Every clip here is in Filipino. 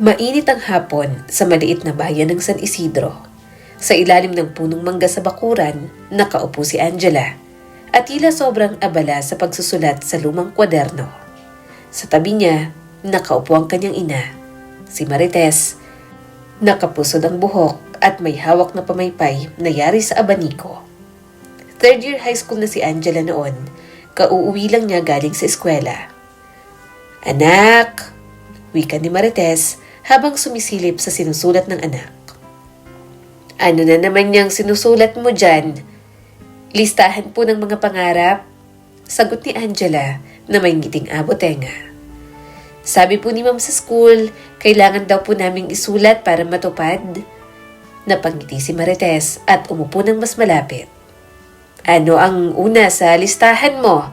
Mainit ang hapon sa maliit na bayan ng San Isidro. Sa ilalim ng punong mangga sa bakuran, nakaupo si Angela at tila sobrang abala sa pagsusulat sa lumang kwaderno. Sa tabi niya, nakaupo ang kanyang ina, si Marites. Nakapusod ang buhok at may hawak na pamaypay na yari sa abaniko. Third year high school na si Angela noon, kauuwi lang niya galing sa eskwela. "Anak!" wika ni Marites habang sumisilip sa sinusulat ng anak. "Ano na naman niyang sinusulat mo dyan?" "Listahan po ng mga pangarap," sagot ni Angela na may ngiting abotenga. "Sabi po ni ma'am sa school, kailangan daw po naming isulat para matupad." Napangiti si Marites at umupo ng mas malapit. "Ano ang una sa listahan mo?"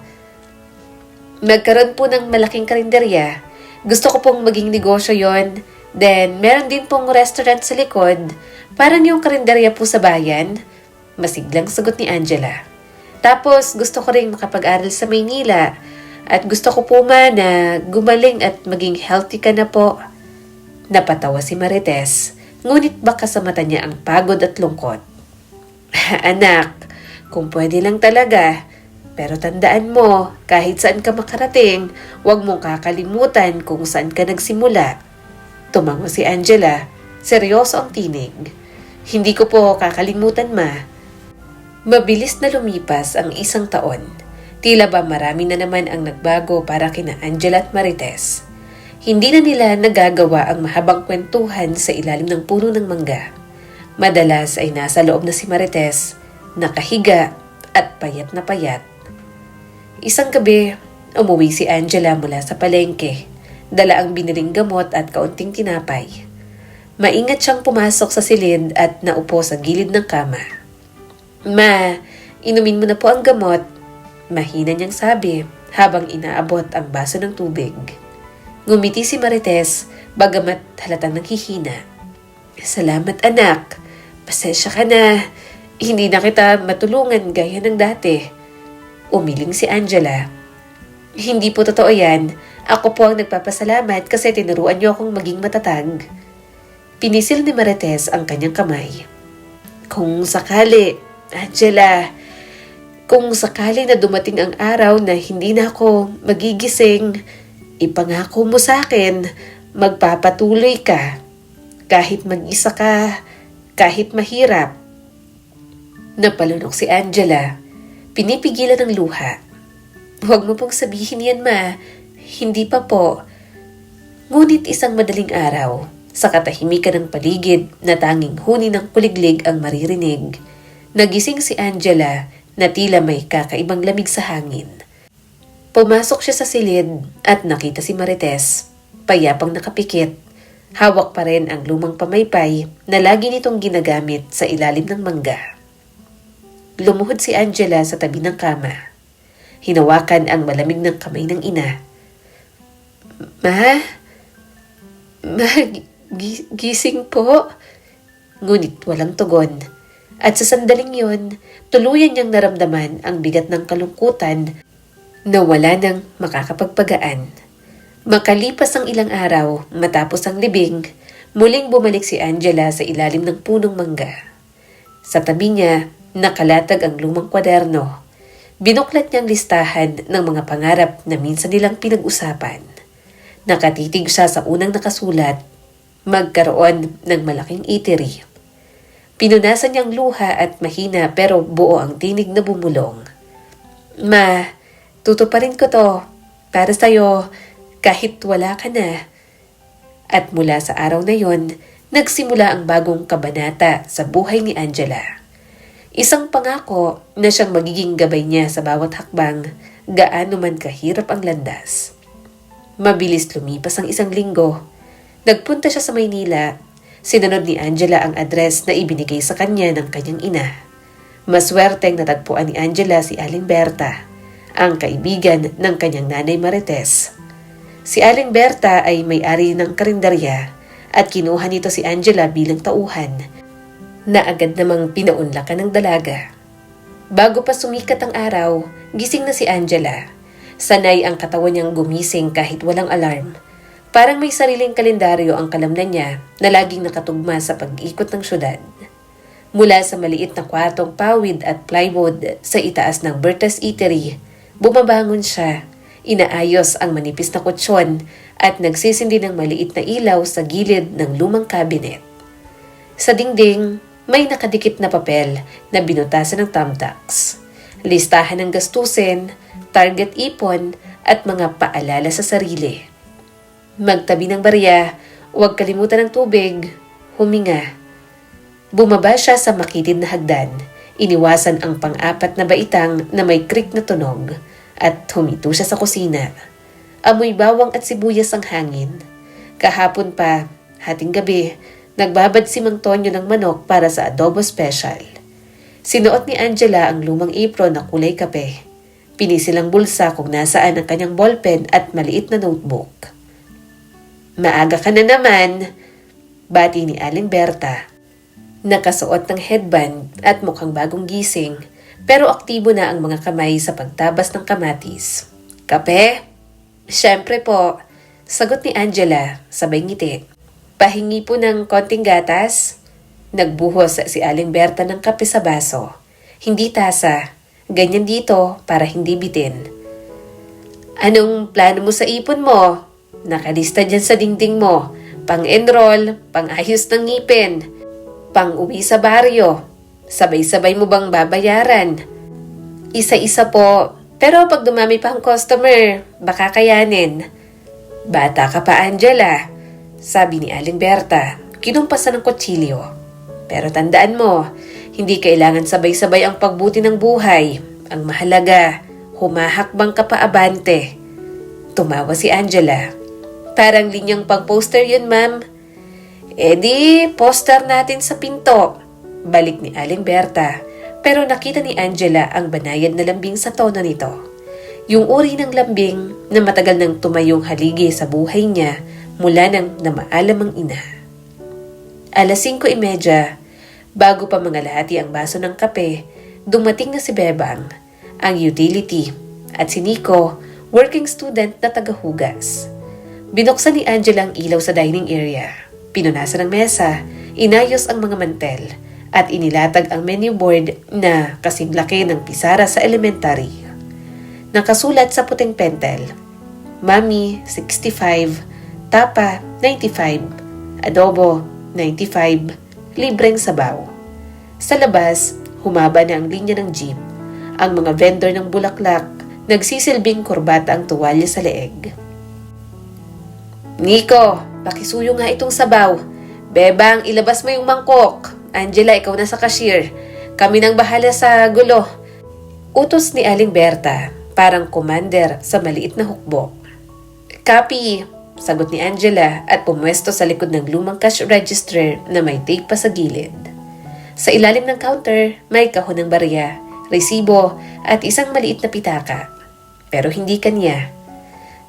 "Magkaroon po ng malaking karinderya. Gusto ko pong maging negosyo yon. Then, meron din pong restaurant sa likod. Parang yung karinderya po sa bayan." Masiglang sagot ni Angela. "Tapos, gusto ko rin makapag-aral sa Maynila. At gusto ko po na gumaling at maging healthy ka na po." Napatawa si Marites, ngunit baka sa mata niya ang pagod at lungkot. "Anak, kung pwede lang talaga. Pero tandaan mo, kahit saan ka makarating, huwag mong kakalimutan kung saan ka nagsimula." Tumango si Angela. Seryoso ang tinig. "Hindi ko po kakalimutan, ma." Mabilis na lumipas ang isang taon. Tila ba marami na naman ang nagbago para kina Angela at Marites. Hindi na nila nagagawa ang mahabang kwentuhan sa ilalim ng puno ng mangga. Madalas ay nasa loob na si Marites, nakahiga at payat na payat. Isang gabi, umuwi si Angela mula sa palengke. Dala ang biniling gamot at kaunting tinapay. Maingat siyang pumasok sa silid at naupo sa gilid ng kama. "Ma, inumin mo na po ang gamot," mahina niyang sabi habang inaabot ang baso ng tubig. Ngumiti si Marites, bagamat halatang nanghihina. "Salamat anak. Pasensya ka na. Hindi na kita matulungan gaya ng dati." Umiling si Angela. "Hindi po totoo yan. Ako po ang nagpapasalamat kasi tinuruan niyo akong maging matatag." Pinisil ni Marites ang kanyang kamay. "Kung sakali, Angela, kung sakali na dumating ang araw na hindi na ako magigising, ipangako mo sa akin, magpapatuloy ka. Kahit mag-isa ka, kahit mahirap." Napalunok si Angela. Pinipigilan ng luha. "Huwag mo pong sabihin yan, ma. Hindi pa po." Ngunit isang madaling araw, sa katahimikan ng paligid na tanging huni ng kuliglig ang maririnig, nagising si Angela na tila may kakaibang lamig sa hangin. Pumasok siya sa silid at nakita si Marites, payapang nakapikit. Hawak pa rin ang lumang pamaypay na lagi nitong ginagamit sa ilalim ng mangga. Lumuhod si Angela sa tabi ng kama. Hinawakan ang malamig ng kamay ng ina. Ma, gising po." Ngunit walang tugon. At sa sandaling yon, tuluyan niyang naramdaman ang bigat ng kalungkutan na wala nang makakapagpagaan. Makalipas ang ilang araw, matapos ang libing, muling bumalik si Angela sa ilalim ng punong mangga. Sa tabi niya, nakalatag ang lumang kwaderno. Binuklat niyang listahan ng mga pangarap na minsan nilang pinag-usapan. Nakatitig siya sa unang nakasulat, magkaroon ng malaking eatery. Pinunasan niyang luha at mahina pero buo ang tinig na bumulong. "Ma, tutuparin ko to. Para sa'yo, kahit wala ka na." At mula sa araw na yon, nagsimula ang bagong kabanata sa buhay ni Angela. Isang pangako na siyang magiging gabay niya sa bawat hakbang, gaano man kahirap ang landas. Mabilis lumipas ang isang linggo. Nagpunta siya sa Maynila. Sinunod ni Angela ang address na ibinigay sa kanya ng kanyang ina. Maswerteng natagpuan ni Angela si Aling Berta, ang kaibigan ng kanyang nanay Marites. Si Aling Berta ay may-ari ng karinderya at kinuha nito si Angela bilang tauhan, na agad namang pinaunlakan ng dalaga. Bago pa sumikat ang araw, gising na si Angela. Sanay ang katawan niyang gumising kahit walang alarm. Parang may sariling kalendaryo ang kalamnan niya na laging nakatugma sa pag-ikot ng syudad. Mula sa maliit na kwartong pawid at plywood sa itaas ng Berta's Eatery, bumabangon siya, inaayos ang manipis na kutsyon at nagsisindi ng maliit na ilaw sa gilid ng lumang cabinet. Sa dingding, may nakadikit na papel na binutasan ng thumbtacks, listahan ng gastusin, target ipon at mga paalala sa sarili. Magtabi ng barya, huwag kalimutan ng tubig, huminga. Bumaba siya sa makitid na hagdan, iniwasan ang pang-apat na baitang na may krik na tunog at humito siya sa kusina. Amoy bawang at sibuyas ang hangin. Kahapon pa, hating gabi, nagbabad si Mang Tonyo ng manok para sa adobo special. Sinuot ni Angela ang lumang apron na kulay kape. Pinisil ang bulsa kung nasaan ang kanyang ballpen at maliit na notebook. Maaga ka na naman, bati ni Aling Berta. Nakasuot ng headband at mukhang bagong gising, pero aktibo na ang mga kamay sa pagtabas ng kamatis. Kape? Siyempre po, sagot ni Angela, sabay ngiti. Pahingi po ng konting gatas? Nagbuhos si Aling Berta ng kape sa baso. Hindi tasa, ganyan dito para hindi bitin. Anong plano mo sa ipon mo? Nakalista dyan sa dingding mo. Pang-enroll, pang-ayos ng ngipin, pang-uwi sa baryo. Sabay-sabay mo bang babayaran? Isa-isa po, pero pag dumami pa ang customer, baka kayanin. Bata ka pa, Angela, sabi ni Aling Berta, kinumpasan ng kutsilyo. Pero tandaan mo, hindi kailangan sabay-sabay ang pagbuti ng buhay. Ang mahalaga, humahakbang ka pa abante. Tumawa si Angela. Parang linyang pang-poster yun, ma'am. Di, poster natin sa pinto. Balik ni Aling Berta, pero nakita ni Angela ang banayad na lambing sa tono nito. Yung uri ng lambing na matagal nang tumayong haligi sa buhay niya mula nang namaalam ang ina. 5:30, bago pa mangalahati ang baso ng kape, dumating na si Bebang, ang utility, at si Nico, working student na tagahugas. Binuksan ni Angela ang ilaw sa dining area. Pinunasan ang mesa, inayos ang mga mantel, at inilatag ang menu board na kasing laki ng pisara sa elementary. Nakasulat sa puting pentel, Mami, 65, Tapa, 95, Adobo, 95, libreng sabaw. Sa labas, humaba na ang linya ng jeep. Ang mga vendor ng bulaklak, nagsisilbing kurbata ang tuwalya sa leeg. Nico, pakisuyo nga itong sabaw. Bebang, ilabas mo yung mangkok. Angela, ikaw na sa cashier. Kami nang bahala sa gulo. Utos ni Aling Berta, parang commander sa maliit na hukbo. Copy, sagot ni Angela at pumwesto sa likod ng lumang cash register na may tape pa sa gilid. Sa ilalim ng counter, may kahon ng barya, resibo at isang maliit na pitaka. Pero hindi kanya.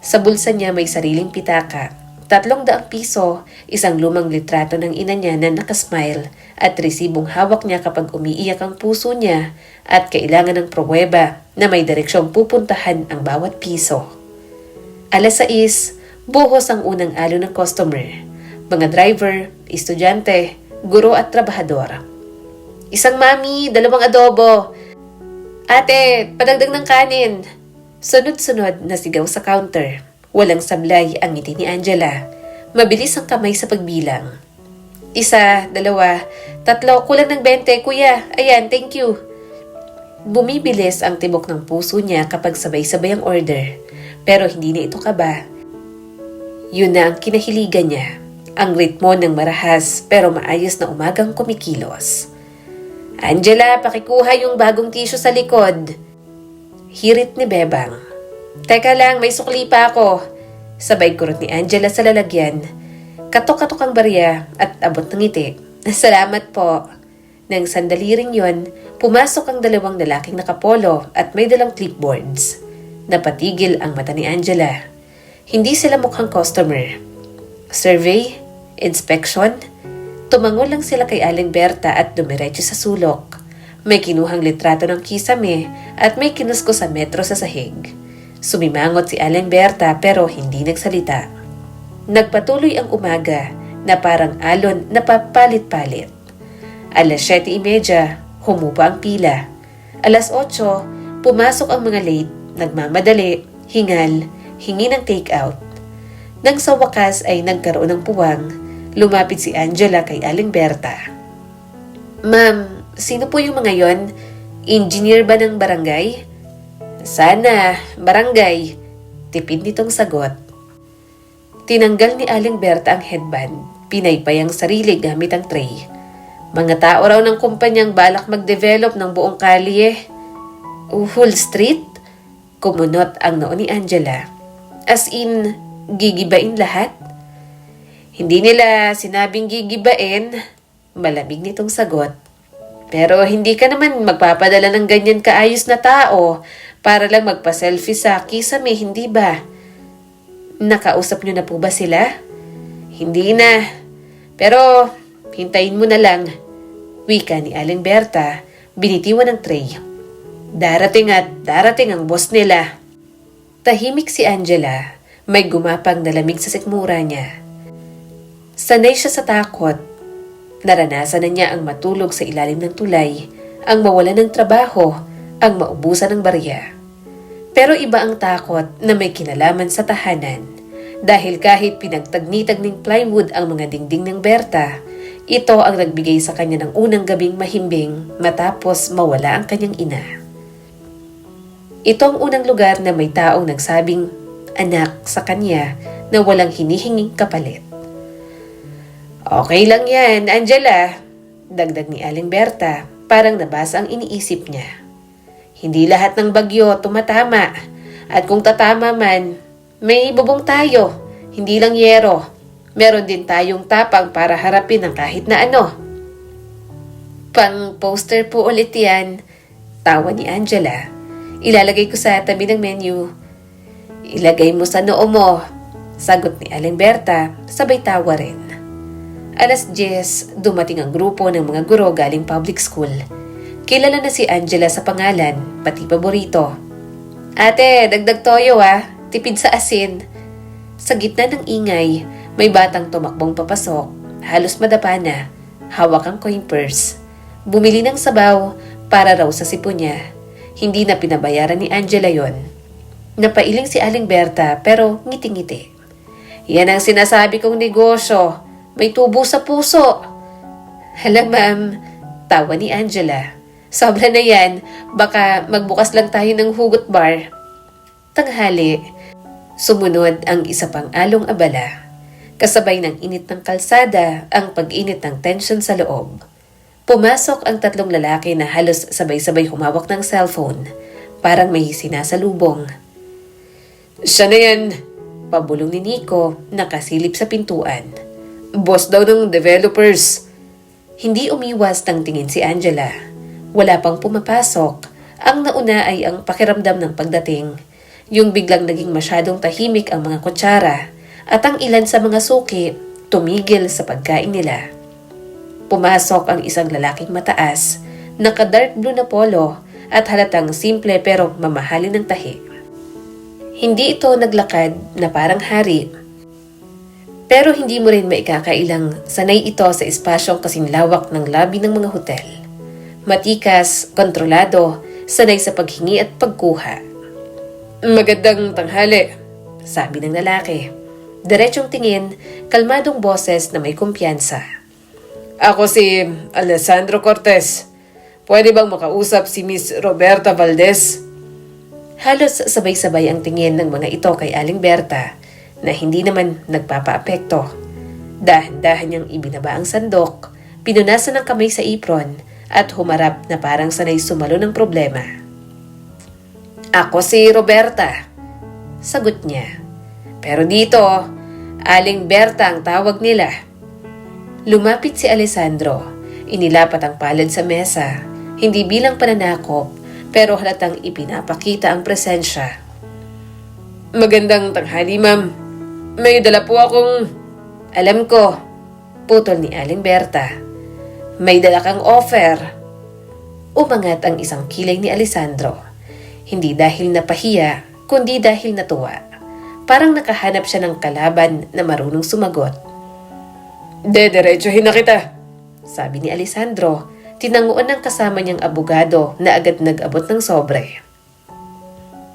Sa bulsa niya may sariling pitaka. 300 piso, isang lumang litrato ng ina niya na nakasmile at resibong hawak niya kapag umiiyak ang puso niya at kailangan ng pruweba na may direksyong pupuntahan ang bawat piso. 6:00, buhos ang unang alo ng customer, mga driver, estudyante, guro at trabahador. Isang mami, 2 adobo. Ate, padagdag ng kanin. Sunod-sunod na sigaw sa counter. Walang sablay ang ngiti ni Angela. Mabilis ang kamay sa pagbilang. 1, 2, 3, kulang ng 20, kuya. Ayan, thank you. Bumibilis ang tibok ng puso niya kapag sabay-sabay ang order. Pero hindi na ito kaba. Yun na ang kinahiligan niya. Ang ritmo ng marahas pero maayos na umagang kumikilos. Angela, pakikuha yung bagong tissue sa likod. Hirit ni Bebang. Teka lang, may sukli pa ako. Sabay kurot ni Angela sa lalagyan. Katok-katok ang barya at abot ng ngiti. Salamat po. Nang sandali rin yun, pumasok ang 2 lalaking nakapolo at may dalang clipboards. Napatigil ang mata ni Angela. Hindi sila mukhang customer. Survey? Inspection? Tumango lang sila kay Aling Berta at dumiretso sa sulok. May kinuhang litrato ng kisame at may kinusko sa metro sa sahig. Sumimangot si Aling Berta pero hindi nagsalita. Nagpatuloy ang umaga na parang alon na papalit-palit. 7:30, humupa ang pila. 8:00, pumasok ang mga late, nagmamadali, hingal, hingi ng take-out. Nang sa wakas ay nagkaroon ng puwang, lumapit si Angela kay Aling Berta. "Ma'am, sino po yung mga yon? Engineer ba ng barangay?" "Sana, barangay," tipid nitong sagot. Tinanggal ni Aling Berta ang headband, pinaypay ang sarili gamit ang tray. "Mga tao raw ng kumpanyang balak mag-develop ng buong kalye." "Whole street?" Kumunot ang noo ni Angela. "As in, gigibain lahat?" "Hindi nila sinabing gigibain," malamig nitong sagot. "Pero hindi ka naman magpapadala ng ganyan kaayos na tao para lang magpa-selfie sa kisame, hindi ba?" "Nakausap niyo na po ba sila?" "Hindi na. Pero hintayin mo na lang," wika ni Aling Berta, binitiwan ng tray. "Darating at darating ang boss nila." Tahimik si Angela, may gumapang na lamig sa sikmura niya. Sanay siya sa takot. Naranasan na niya ang matulog sa ilalim ng tulay, ang mawalan ng trabaho, ang maubusan ng barya. Pero iba ang takot na may kinalaman sa tahanan. Dahil kahit pinagtagnitag ng plywood ang mga dingding ng Berta, ito ang nagbigay sa kanya ng unang gabing mahimbing matapos mawala ang kanyang ina. Ito ang unang lugar na may taong nagsabing anak sa kanya na walang hinihinging kapalit. "Okay lang yan, Angela," dagdag ni Aling Berta, parang nabasa ang iniisip niya. "Hindi lahat ng bagyo tumatama, at kung tatama man, may bubong tayo, hindi lang yero. Meron din tayong tapang para harapin ang kahit na ano." "Pang-poster po ulit yan," tawa ni Angela. "Ilalagay ko sa tabi ng menu." "Ilagay mo sa noo mo," sagot ni Aling Berta, sabay tawa rin. 10:00, dumating ang grupo ng mga guro galing public school. Kilala na si Angela sa pangalan, pati paborito. "Ate, dagdag toyo tipid sa asin." Sa gitna ng ingay, may batang tumakbong papasok, halos madapa na, hawak ang coin purse. Bumili ng sabaw para raw sa sipon niya. Hindi na pinabayaran ni Angela yon. Napailing si Aling Berta pero ngiti-ngiti. "Yan ang sinasabi kong negosyo, may tubo sa puso." "Hala ma'am," tawa ni Angela. "Sobra na yan, baka magbukas lang tayo ng hugot bar." Tanghali, sumunod ang isa pang along abala. Kasabay ng init ng kalsada, ang pag-init ng tensyon sa loob. Pumasok ang 3 lalaki na halos sabay-sabay humawak ng cellphone. Parang may sinasalubong. "Siya na yan," pabulong ni Nico, nakasilip sa pintuan. "Boss daw ng developers." Hindi umiwas ng tingin si Angela. Wala pang pumapasok. Ang nauna ay ang pakiramdam ng pagdating. Yung biglang naging masyadong tahimik ang mga kutsara at ang ilan sa mga suki tumigil sa pagkain nila. Pumasok ang isang lalaking mataas, naka-dark blue na polo at halatang simple pero mamahalin ng tahi. Hindi ito naglakad na parang hari. Pero hindi mo rin maikakailang sanay ito sa espasyong kasing lawak ng lobby ng mga hotel. Matikas, kontrolado, sanay sa paghingi at pagkuha. "Magandang tanghali," sabi ng lalaki. Diretsong tingin, kalmadong boses na may kumpiyansa. "Ako si Alessandro Cortez. Pwede bang makausap si Miss Roberta Valdez?" Halos sabay-sabay ang tingin ng mga ito kay Aling Berta na hindi naman nagpapaapekto. Dahan-dahan niyang ibinaba ang sandok, pinunasan ng kamay sa apron at humarap na parang sanay sumalo ng problema. "Ako si Roberta," sagot niya. "Pero dito, Aling Berta ang tawag nila." Lumapit si Alessandro. Inilapat ang palad sa mesa, hindi bilang pananakop, pero halatang ipinapakita ang presensya. "Magandang tanghali, ma'am. May dala po akong..." "Alam ko," putol ni Aling Berta. "May dala kang offer." Umangat ang isang kilay ni Alessandro. Hindi dahil napahiya, kundi dahil natuwa. Parang nakahanap siya ng kalaban na marunong sumagot. Diretsuhin na kita, sabi ni Alessandro, tinanguan ng kasama niyang abogado na agad nag-abot ng sobre.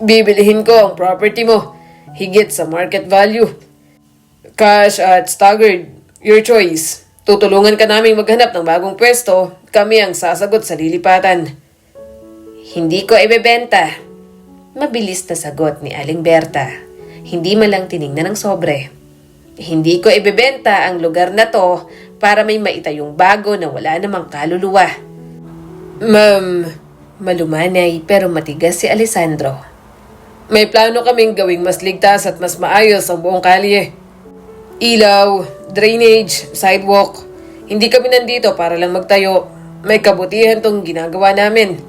Bibilihin ko ang property mo, higit sa market value. Cash at staggered, your choice. Tutulungan ka naming maghanap ng bagong pwesto, kami ang sasagot sa lilipatan. Hindi ko ibebenta. Mabilis na sagot ni Aling Berta. Hindi man lang tiningnan ng sobre. Hindi ko ibebenta ang lugar na to para may maitayong bago na wala namang kaluluwa. Ma'am, malumanay pero matigas si Alessandro. May plano kaming gawing mas ligtas at mas maayos ang buong kalye. Ilaw, drainage, sidewalk. Hindi kami nandito para lang magtayo. May kabutihan tong ginagawa namin.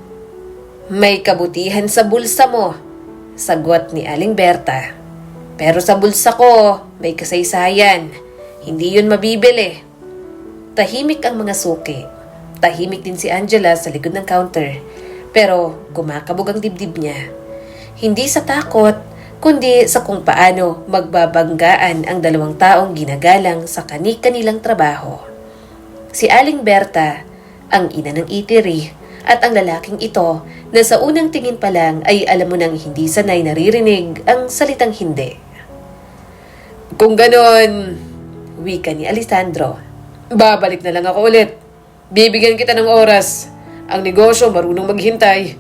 May kabutihan sa bulsa mo, sagot ni Aling Berta. Pero sa bulsa ko, may kasaysayan. Hindi yun mabibili. Tahimik ang mga suki. Tahimik din si Angela sa likod ng counter. Pero kumakabog ang dibdib niya. Hindi sa takot, kundi sa kung paano magbabanggaan ang dalawang taong ginagalang sa kani-kanilang trabaho. Si Aling Berta, ang ina ng eatery, at ang lalaking ito na sa unang tingin pa lang ay alam mo nang hindi sanay naririnig ang salitang hindi. Kung ganon, wika ni Alessandro, babalik na lang ako ulit. Bibigyan kita ng oras. Ang negosyo marunong maghintay,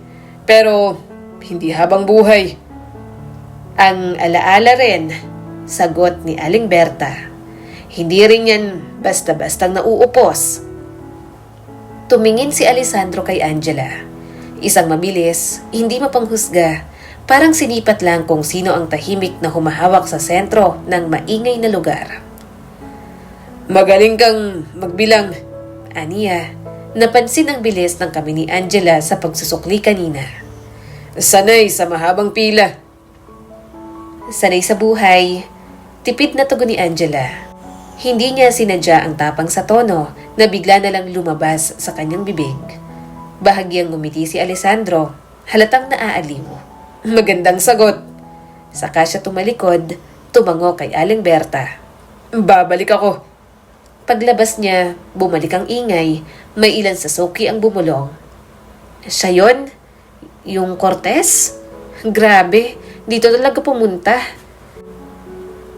pero hindi habang buhay. Ang alaala rin, sagot ni Aling Berta. Hindi rin yan basta-bastang nauupos. Tumingin si Alessandro kay Angela. Isang mabilis, hindi mapanghusga. Parang sinipat lang kung sino ang tahimik na humahawak sa sentro ng maingay na lugar. Magaling kang magbilang, aniya. Napansin ang bilis ng kami ni Angela sa pagsusukli kanina. Sanay sa mahabang pila. Sanay sa buhay, tipid na tugon ni Angela. Hindi niya sinadya ang tapang sa tono na bigla na lang lumabas sa kanyang bibig. Bahagyang ngumiti si Alessandro, halatang naaaliw. Magandang sagot. Saka siya tumalikod, tumango kay Aling Berta. Babalik ako. Paglabas niya, bumalik ang ingay, may ilan sa suki ang bumulong. Siya yun? Yung Cortez? Grabe, dito talaga pumunta.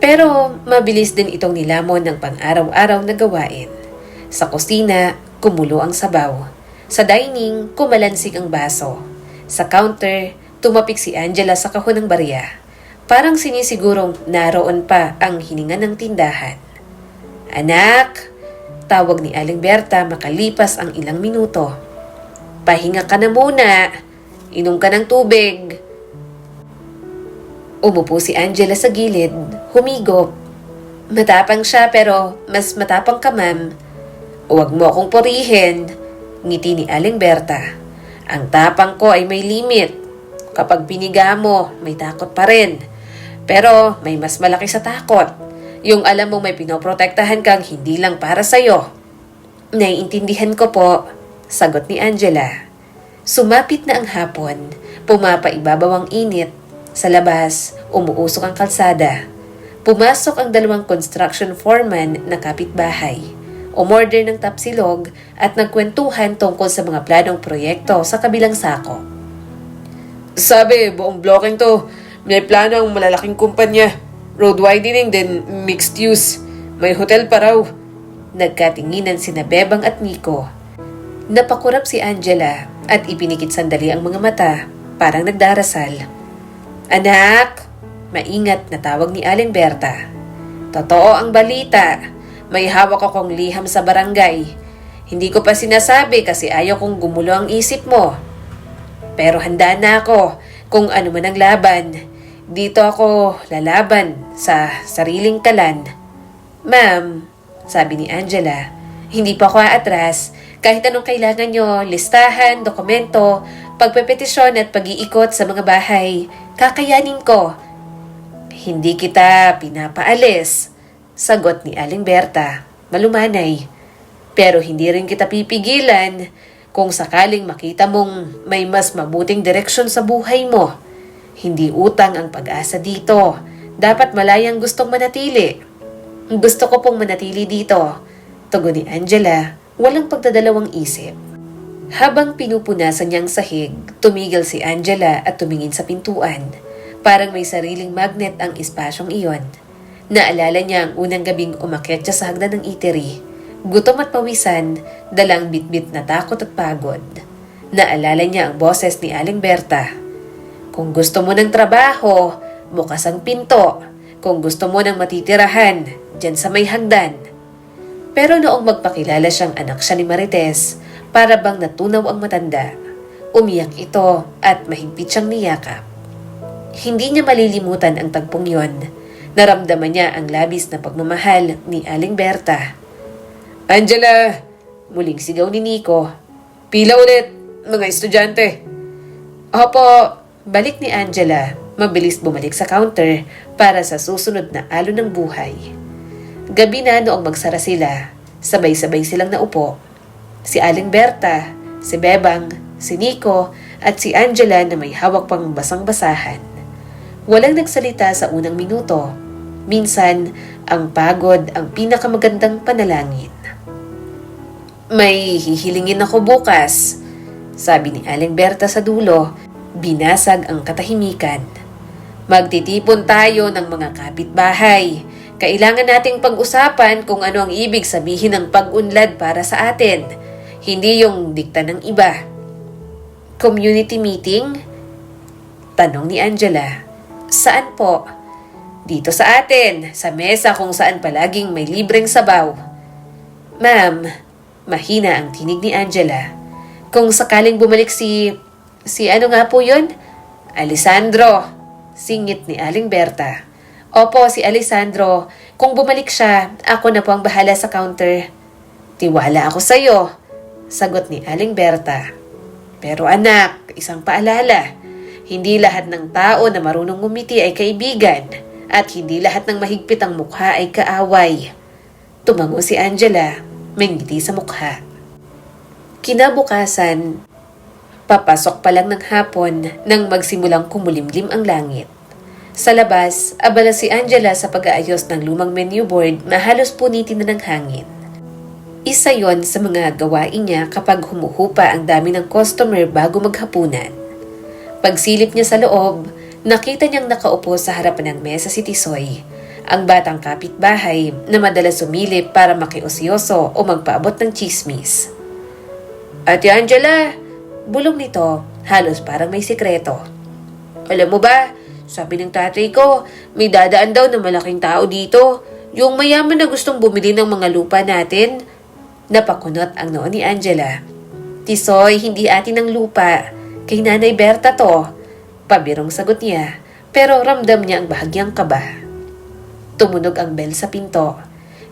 Pero mabilis din itong nilamon ng pang-araw-araw na gawain. Sa kusina, kumulo ang sabaw. Sa dining, kumalansig ang baso. Sa counter, tumapik si Angela sa kahon ng barya. Parang sinisigurong naroon pa ang hininga ng tindahan. Anak, tawag ni Aling Berta makalipas ang ilang minuto. Pahinga ka na muna. Inom ka ng tubig. Umupo si Angela sa gilid, humigop. Matapang siya pero mas matapang ka, ma'am. Huwag mo akong purihin, ngiti ni Aling Berta. Ang tapang ko ay may limit. Kapag piniga mo, may takot pa rin. Pero may mas malaki sa takot. Yung alam mo may pinoprotektahan kang hindi lang para sa'yo. Naiintindihan ko po, sagot ni Angela. Sumapit na ang hapon, pumapaibabaw ang init. Sa labas, umuusok ang kalsada. Pumasok ang dalawang construction foreman na kapitbahay. Umorder ng tapsilog at nagkwentuhan tungkol sa mga planong proyekto sa kabilang sako. Sabi, buong blocking to, may plano ang malalaking kumpanya. Road widening din mixed use. May hotel pa raw. Nagkatinginan sina Bebang at Nico. Napakurap si Angela at ipinikit sandali ang mga mata, parang nagdarasal. Anak, maingat na tawag ni Aling Berta. Totoo ang balita. May hawak akong liham sa barangay. Hindi ko pa sinasabi kasi ayaw kong gumulo ang isip mo. Pero handa na ako kung ano man ang laban. Dito ako lalaban sa sariling kalan. Ma'am, sabi ni Angela, hindi pa ako aatras. Kahit anong kailangan nyo, listahan, dokumento, pagpepetisyon at pag-iikot sa mga bahay, kakayanin ko. Hindi kita pinapaalis, sagot ni Aling Berta, malumanay. Pero hindi rin kita pipigilan kung sakaling makita mong may mas mabuting direksyon sa buhay mo. Hindi utang ang pag-asa dito. Dapat malayang gustong manatili. Gusto ko pong manatili dito, tugon ni Angela, walang pagdadalawang isip. Habang pinupunasan niyang sahig, tumigil si Angela at tumingin sa pintuan. Parang may sariling magnet ang espasyong iyon. Naalala niya ang unang gabing umakyat siya sa hagdan ng eatery. Gutom at pawisan, dalang bitbit na takot at pagod. Naalala niya ang boses ni Aling Berta. Kung gusto mo ng trabaho, bukas ang pinto. Kung gusto mo ng matitirahan, dyan sa may hagdan. Pero noong magpakilala siyang anak siya ni Marites, para bang natunaw ang matanda. Umiyak ito at mahigpit siyang niyakap. Hindi niya malilimutan ang tagpong yon. Naramdaman niya ang labis na pagmamahal ni Aling Berta. Angela! Muling sigaw ni Nico. Pila ulit, mga estudyante. Opo, balik ni Angela. Mabilis bumalik sa counter para sa susunod na alon ng buhay. Gabi na noong magsara sila, sabay-sabay silang naupo. Si Aling Berta, si Bebang, si Nico at si Angela na may hawak pang basang-basahan. Walang nagsalita sa unang minuto. Minsan, ang pagod ang pinakamagandang panalangin. May hihilingin ako bukas, sabi ni Aling Berta sa dulo. Binasag ang katahimikan. Magtitipon tayo ng mga kapitbahay. Kailangan nating pag-usapan kung ano ang ibig sabihin ng pag-unlad para sa atin. Hindi yung dikta ng iba. Community meeting? Tanong ni Angela. Saan po? Dito sa atin, sa mesa kung saan palaging may libreng sabaw. Ma'am, mahina ang tinig ni Angela. Kung sakaling bumalik si ano nga po yun? Alessandro, singit ni Aling Berta. Opo, si Alessandro. Kung bumalik siya, ako na po ang bahala sa counter. Tiwala ako sa'yo, sagot ni Aling Berta. Pero anak, isang paalala. Hindi lahat ng tao na marunong ngumiti ay kaibigan at hindi lahat ng mahigpit ang mukha ay kaaway. Tumango si Angela, may ngiti sa mukha. Kinabukasan, papasok pa lang ng hapon nang magsimulang kumulimlim ang langit. Sa labas, abala si Angela sa pag-aayos ng lumang menu board na halos punitin na ng hangin. Isa yon sa mga gawain niya kapag humuhupa ang dami ng customer bago maghapunan. Pagsilip niya sa loob, nakita niyang nakaupo sa harapan ng mesa si Tisoy, ang batang kapitbahay na madalas sumilip para makiusyoso o magpaabot ng chismis. Ate Angela, bulong nito, halos parang may sikreto. Alam mo ba, sabi ng tatay ko, may dadaan daw na malaking tao dito, yung mayaman na gustong bumili ng mga lupa natin. Napakunot ang noo ni Angela. Tisoy, hindi atin ang lupa. Kay Nanay Berta to. Pabirong sagot niya, pero ramdam niya ang bahagyang kaba. Tumunog ang bell sa pinto.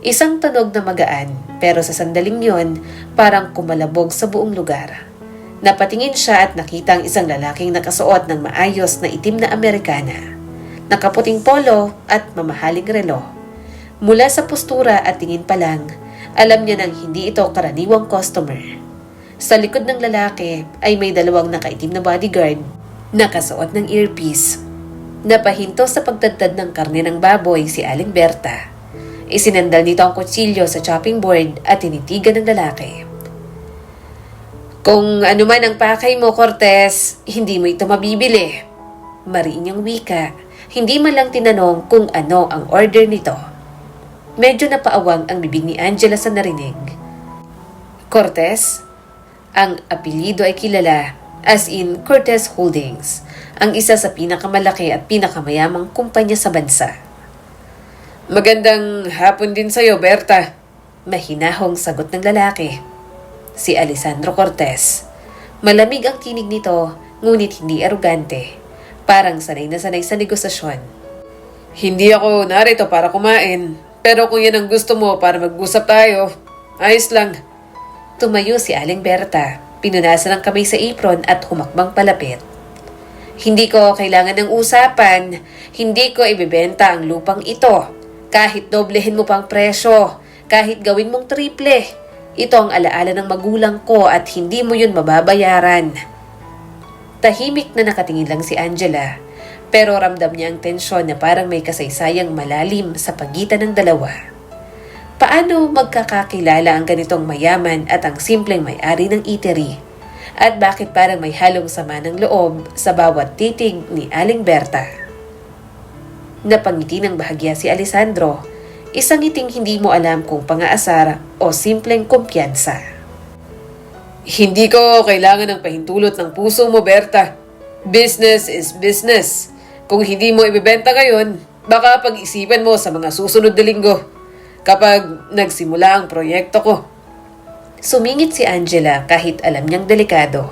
Isang tunog na magaan, pero sa sandaling yon, parang kumalabog sa buong lugar. Napatingin siya at nakita ang isang lalaking nakasuot ng maayos na itim na Amerikana. Nakaputing polo at mamahaling relo. Mula sa postura at tingin pa lang, alam niya nang hindi ito karaniwang customer. Sa likod ng lalaki ay may dalawang nakaitim na bodyguard, nakasuot ng earpiece. Napahinto sa pagtadtad ng karne ng baboy si Aling Berta. Isinandal nito ang kutsilyo sa chopping board at tinitigan ng lalaki. Kung ano man ang pakay mo, Cortez, hindi mo ito mabibili. Mariin niyang wika, hindi man lang tinanong kung ano ang order nito. Medyo napaawang ang bibig ni Angela sa narinig. Cortez? Ang apelyido ay kilala, as in Cortez Holdings, ang isa sa pinakamalaki at pinakamayamang kumpanya sa bansa. Magandang hapon din sa'yo, Berta. Mahinahong sagot ng lalaki. Si Alessandro Cortez. Malamig ang tinig nito, ngunit hindi arugante. Parang sanay na sanay sa negosasyon. Hindi ako narito para kumain, pero kung yan ang gusto mo para mag-usap tayo, ayos lang. Tumayo si Aling Berta, pinunasan ang kamay sa apron at humakbang palapit. Hindi ko kailangan ng usapan, hindi ko ibebenta ang lupang ito. Kahit doblehin mo pang presyo, kahit gawin mong triple, ito ang alaala ng magulang ko at hindi mo yun mababayaran. Tahimik na nakatingin lang si Angela, Pero ramdam niya ang tensyon na parang may kasaysayang malalim sa pagitan ng dalawa. Paano magkakakilala ang ganitong mayaman at ang simpleng may-ari ng eatery? At bakit parang may halong sama ng loob sa bawat titig ni Aling Berta? Napangiti ng bahagya si Alessandro, isang ngiting hindi mo alam kung pangaasar o simpleng kumpiyansa. Hindi ko kailangan ng pahintulot ng puso mo, Berta. Business is business. Kung hindi mo ibebenta ngayon, baka pag-isipan mo sa mga susunod na linggo kapag nagsimula ang proyekto ko. Sumingit si Angela kahit alam niyang delikado.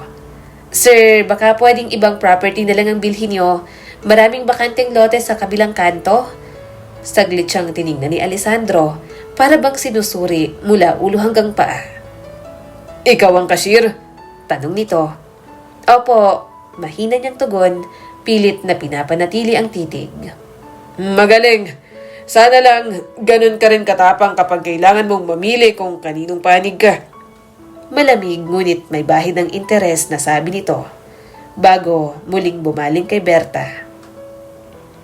Sir, baka pwedeng ibang property na lang ang bilhin niyo. Maraming bakanteng lote sa kabilang kanto. Saglit siyang tiningnan ni Alessandro para bang sinusuri mula ulo hanggang paa. Ikaw ang cashier? Tanong nito. Opo, mahina niyang tugon, pilit na pinapanatili ang titig. Magaling. Sana lang ganun ka rin katapang kapag kailangan mong mamili kung kaninong panig ka. Malamig ngunit may bahid ng interes na sabi nito, bago muling bumaling kay Berta.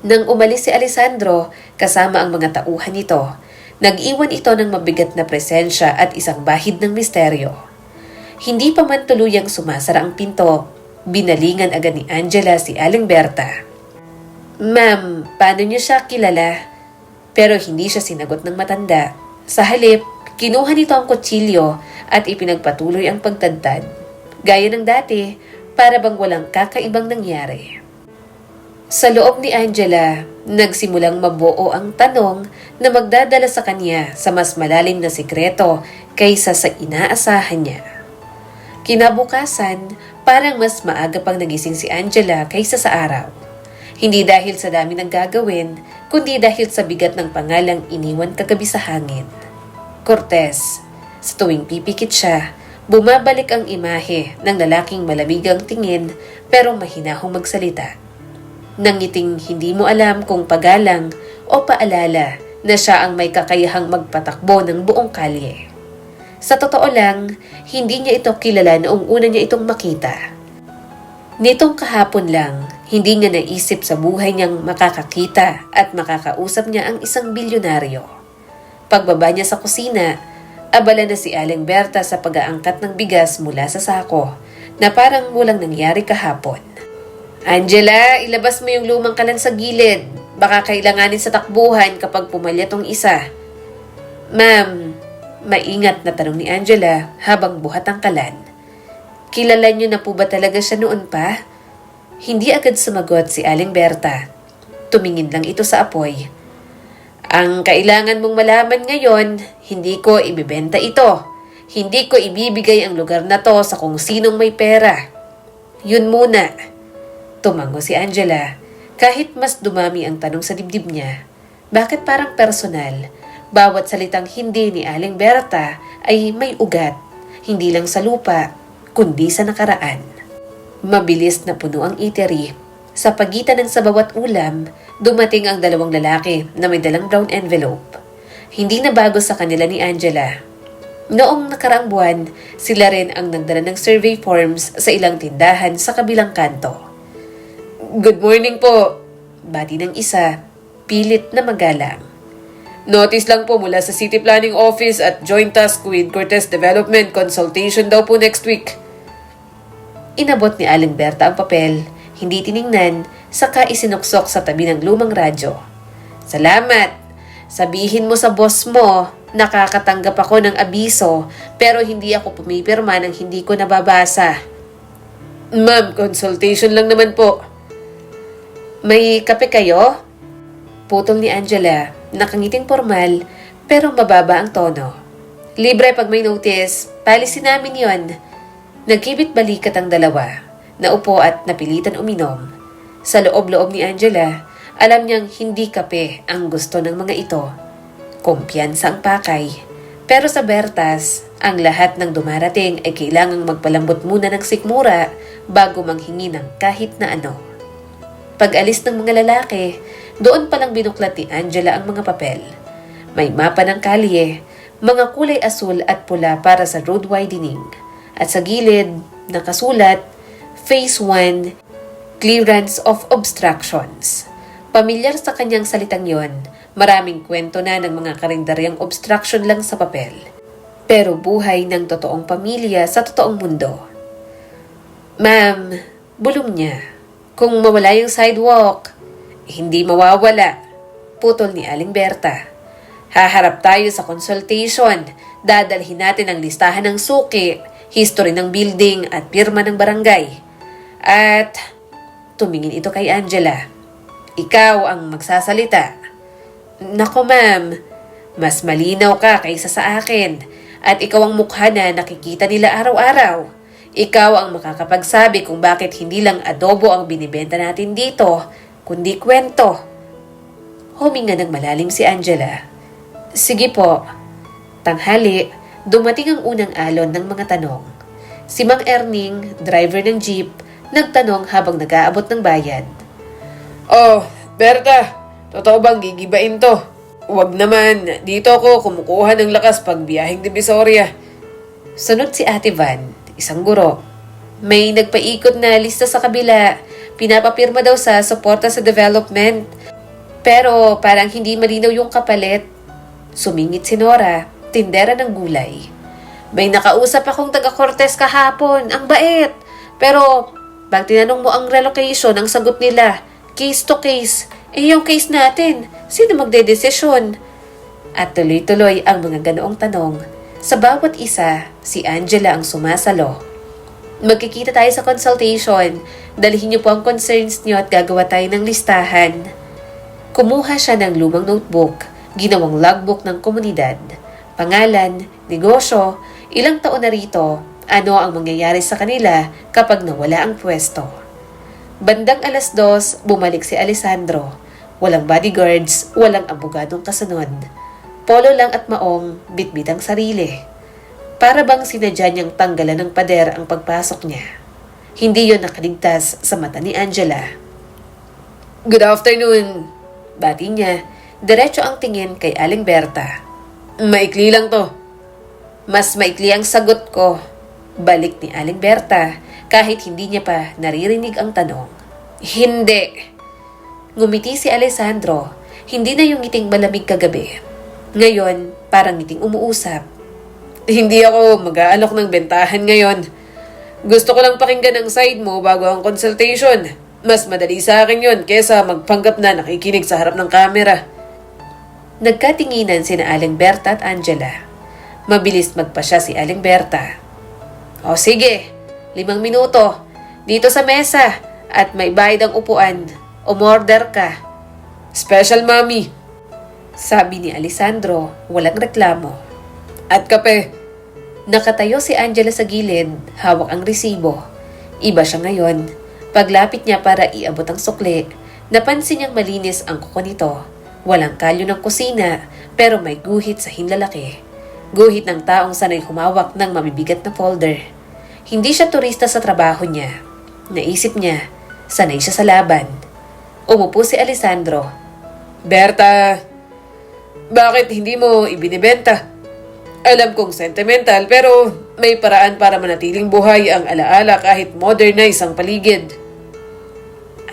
Nang umalis si Alessandro kasama ang mga tauhan nito, nag-iwan ito ng mabigat na presensya at isang bahid ng misteryo. Hindi pa man tuluyang sumasara ang pinto, binalingan agad ni Angela si Aling Berta. Ma'am, paano niyo siya kilala? Pero hindi siya sinagot ng matanda. Sa halip, kinuha nito ang kutsilyo at ipinagpatuloy ang pagtadtad. Gaya ng dati, para bang walang kakaibang nangyari. Sa loob ni Angela, nagsimulang mabuo ang tanong na magdadala sa kanya sa mas malalim na sikreto kaysa sa inaasahan niya. Kinabukasan, parang mas maaga pang nagising si Angela kaysa sa araw. Hindi dahil sa dami ng gagawin, kundi dahil sa bigat ng pangalang iniwan kagabi sa hangin. Cortez. Sa tuwing pipikit siya, bumabalik ang imahe ng lalaking malamigang tingin pero mahinahong magsalita. Nangiting hindi mo alam kung pagalang o paalala na siya ang may kakayahang magpatakbo ng buong kalye. Sa totoo lang, hindi niya ito kilala noong una niya itong makita. Nitong kahapon lang, hindi niya naisip sa buhay niyang makakakita at makakausap niya ang isang bilyonaryo. Pagbaba niya sa kusina, abala na si Aling Berta sa pag-aangkat ng bigas mula sa sako na parang walang nangyari kahapon. Angela, ilabas mo yung lumang kalan sa gilid. Baka kailanganin sa takbuhan kapag pumalya tong isa. Ma'am, maingat na tanong ni Angela habang buhat ang kalan. Kilala niyo na po ba talaga siya noon pa? Hindi agad sumagot si Aling Berta. Tumingin lang ito sa apoy. Ang kailangan mong malaman ngayon, hindi ko ibibenta ito. Hindi ko ibibigay ang lugar na to sa kung sinong may pera. Yun muna. Tumango si Angela. Kahit mas dumami ang tanong sa dibdib niya, bakit parang personal? Bawat salitang hindi ni Aling Berta ay may ugat, hindi lang sa lupa, kundi sa nakaraan. Mabilis na puno ang eatery. Sa pagitan ng sa bawat ulam, dumating ang dalawang lalaki na may dalang brown envelope. Hindi na bago sa kanila ni Angela. Noong nakaraang buwan, sila rin ang nagdala ng survey forms sa ilang tindahan sa kabilang kanto. Good morning po, bati ng isa, pilit na magalang. Notice lang po mula sa City Planning Office at joint task with Cortez Development consultation daw po next week. Inabot ni Aling Berta ang papel, hindi tiningnan, saka isinuksok sa tabi ng lumang radyo. Salamat! Sabihin mo sa boss mo, nakakatanggap ako ng abiso pero hindi ako pumipirma ng hindi ko nababasa. Ma'am, consultation lang naman po. May kape kayo? Putol ni Angela, nakangiting formal pero mababa ang tono. Libre pag may notice, palisin namin yon. Nagkibit balikat ang dalawa, naupo at napilitan uminom. Sa loob-loob ni Angela, alam niyang hindi kape ang gusto ng mga ito. Kumpiyansa ang pakay. Pero sa Bertas, ang lahat ng dumarating ay kailangang magpalambot muna ng sikmura bago manghingi ng kahit na ano. Pag-alis ng mga lalaki, doon palang binuklat ni Angela ang mga papel. May mapa ng kalye, mga kulay asul at pula para sa road widening. At sa gilid, nakasulat, Phase 1, Clearance of obstructions. Pamilyar sa kanyang salitang yon, maraming kwento na ng mga karinderyang obstruction lang sa papel. Pero buhay ng totoong pamilya sa totoong mundo. Ma'am, bulong niya. Kung mawala yung sidewalk, hindi mawawala. Putol ni Aling Berta. Haharap tayo sa consultation. Dadalhin natin ang listahan ng suki, history ng building at pirma ng barangay. At tumingin ito kay Angela. Ikaw ang magsasalita. Nako ma'am, mas malinaw ka kaysa sa akin. At ikaw ang mukha na nakikita nila araw-araw. Ikaw ang makakapagsabi kung bakit hindi lang adobo ang binibenta natin dito, kundi kwento. Huminga ng malalim si Angela. Sige po. Tanghali, dumating ang unang alon ng mga tanong. Si Mang Erning, driver ng jeep, nagtanong habang nag-aabot ng bayad. Oh, Berta, totoo bang gigibain to? Huwag naman, dito ako kumukuha ng lakas pag biyaheng Divisoria. Sunod si Ate Van, isang guro. May nagpaikot na lista sa kabila, pinapapirma daw sa suporta sa development. Pero parang hindi malinaw yung kapalit. Sumingit si Nora, tindera ng gulay. May nakausap akong taga-Cortez kahapon, ang bait. Pero pag tinanong mo ang relocation, ang sagot nila, case to case. Yung case natin, sino magdedesisyon? At tuloy-tuloy ang mga ganoong tanong. Sa bawat isa, si Angela ang sumasalo. Magkikita tayo sa consultation. Dalhin niyo po ang concerns niyo at gagawa tayo ng listahan. Kumuha siya ng lumang notebook, ginawang logbook ng komunidad. Pangalan, negosyo, ilang taon na rito, ano ang mangyayari sa kanila kapag nawala ang pwesto. Bandang 2:00, bumalik si Alessandro. Walang bodyguards, walang abogadong kasunod. Polo lang at maong, bitbit ang sarili. Para bang sinadya niyang tanggalan ng pader ang pagpasok niya. Hindi yon nakaligtas sa mata ni Angela. Good afternoon, bati niya. Diretso ang tingin kay Aling Berta. Maikli lang to. Mas maikli ang sagot ko. Balik ni Aling Berta kahit hindi niya pa naririnig ang tanong. Hindi. Ngumiti si Alessandro. Hindi na yung ngiting malamig kagabi. Ngayon, parang ngiting umuusap. Hindi ako mag-aalok ng bentahan ngayon. Gusto ko lang pakinggan ang side mo bago ang consultation. Mas madali sa akin yon kesa magpanggap na nakikinig sa harap ng kamera. Nagkatinginan sina Aling Berta at Angela. Mabilis magpasya si Aling Berta. O sige, 5 minuto. Dito sa mesa at may bayad ang upuan. Umorder ka. Special mommy. Sabi ni Alessandro, walang reklamo. At kape. Nakatayo si Angela sa gilid, hawak ang resibo. Iba siya ngayon. Paglapit niya para iabot ang sukli, napansin niyang malinis ang kuko nito. Walang kalyo ng kusina, pero may guhit sa hinlalaki. Guhit ng taong sanay humawak ng mabibigat na folder. Hindi siya turista sa trabaho niya. Naisip niya, sanay siya sa laban. Umupo si Alessandro. Berta, bakit hindi mo ibinibenta? Alam kong sentimental pero may paraan para manatiling buhay ang alaala kahit modernize ang paligid.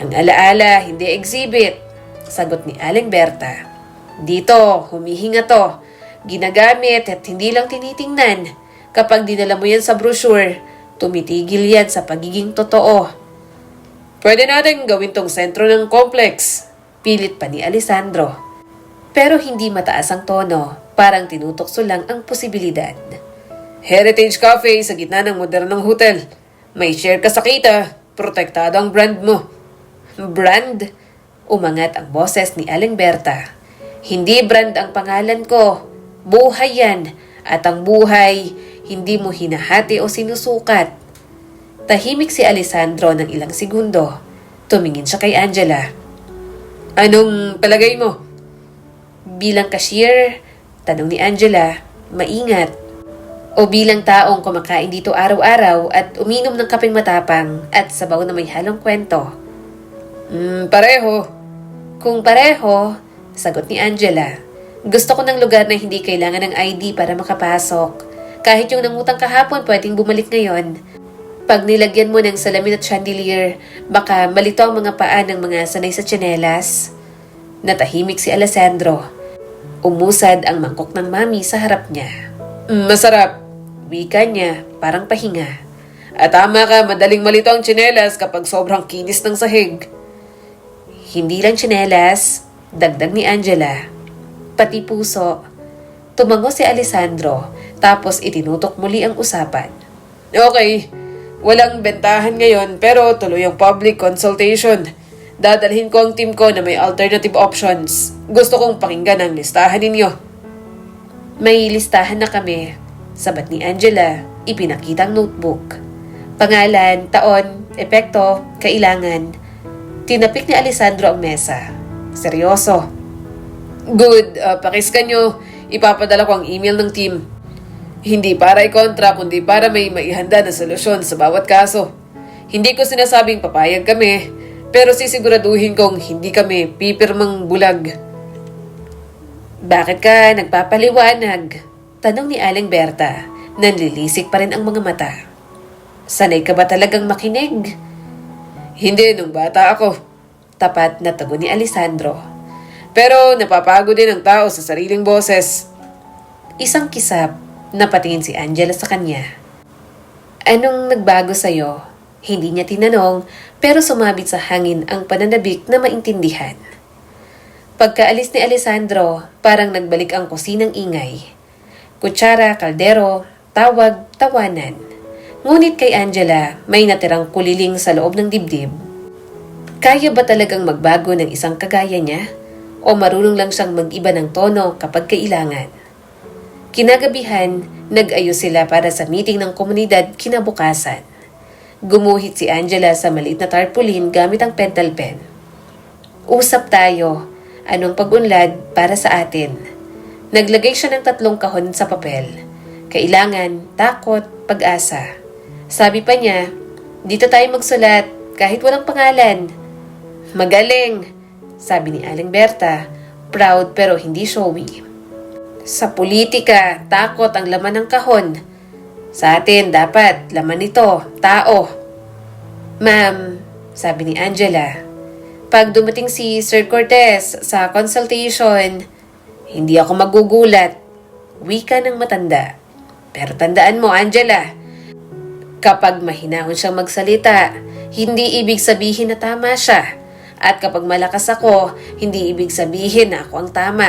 Ang alaala hindi exhibit, sagot ni Aling Berta. Dito, humihinga to. Ginagamit at hindi lang tinitingnan. Kapag dinala mo yan sa brochure, tumitigil yan sa pagiging totoo. Pwede natin gawin tong sentro ng complex, pilit pa ni Alessandro. Pero hindi mataas ang tono, parang tinutokso lang ang posibilidad. Heritage Cafe sa gitna ng modernong hotel. May share ka sa kita, protektado ang brand mo. Brand? Umangat ang boses ni Aling Berta. Hindi brand ang pangalan ko. Buhay yan. At ang buhay, hindi mo hinahati o sinusukat. Tahimik si Alessandro ng ilang segundo. Tumingin siya kay Angela. Anong palagay mo? Bilang cashier, tanong ni Angela, maingat. O bilang taong kumakain dito araw-araw at uminom ng kapeng matapang at sabaw na may halong kwento. Pareho. Kung pareho, sagot ni Angela. Gusto ko ng lugar na hindi kailangan ng ID para makapasok. Kahit yung nangutang kahapon pwedeng bumalik ngayon. Pag nilagyan mo ng salamin at chandelier, baka malito ang mga paa ng mga sanay sa tsinelas. Natahimik si Alessandro. Umusad ang mangkok ng mami sa harap niya. Masarap, wika niya, parang pahinga. At tama ka, madaling malito ang tsinelas kapag sobrang kinis ng sahig. Hindi lang tsinelas, dagdag ni Angela. Pati puso. Tumango si Alessandro, tapos itinutok muli ang usapan. Okay, walang bentahan ngayon pero tuloy ang public consultation. Dadalhin ko ang team ko na may alternative options. Gusto kong pakinggan ang listahan ninyo. May listahan na kami. Sabat ni Angela, ipinakitang notebook. Pangalan, taon, epekto, kailangan. Tinapik ni Alessandro ang mesa. Seryoso. Good, pakiskan nyo. Ipapadala ko ang email ng team. Hindi para ikontra, kundi para may maihanda na solusyon sa bawat kaso. Hindi ko sinasabing papayag kami, pero sisiguraduhin kong hindi kami pipirmang bulag. Bakit ka nagpapaliwanag? Tanong ni Aling Berta. Nanlilisik pa rin ang mga mata. Sanay ka ba talagang makinig? Hindi, nung bata ako. Tapat na tugon ni Alessandro. Pero napapagod din ang tao sa sariling boses. Isang kisap, napatingin si Angela sa kanya. Anong nagbago sa'yo? Hindi niya tinanong, pero sumabit sa hangin ang pananabik na maintindihan. Pagkaalis ni Alessandro, parang nagbalik ang kusinang ingay. Kutsara, kaldero, tawag, tawanan. Ngunit kay Angela, may natirang kuliling sa loob ng dibdib. Kaya ba talagang magbago ng isang kagaya niya? O marunong lang siyang mag-iba ng tono kapag kailangan? Kinagabihan, nag-ayos sila para sa meeting ng komunidad kinabukasan. Gumuhit si Angela sa maliit na tarpaulin gamit ang pentel pen. Usap tayo. Anong pag-unlad para sa atin? Naglagay siya ng 3 kahon sa papel. Kailangan, takot, pag-asa. Sabi pa niya, dito tayo magsulat kahit walang pangalan. Magaling, sabi ni Aling Berta, proud pero hindi showy. Sa politika, takot ang laman ng kahon. Sa atin, dapat laman nito, tao. Ma'am, sabi ni Angela, pag dumating si Sir Cortez sa consultation, hindi ako magugulat. Wika ng matanda. Pero tandaan mo, Angela, kapag mahinahon siyang magsalita, hindi ibig sabihin na tama siya. At kapag malakas ako, hindi ibig sabihin na ako ang tama.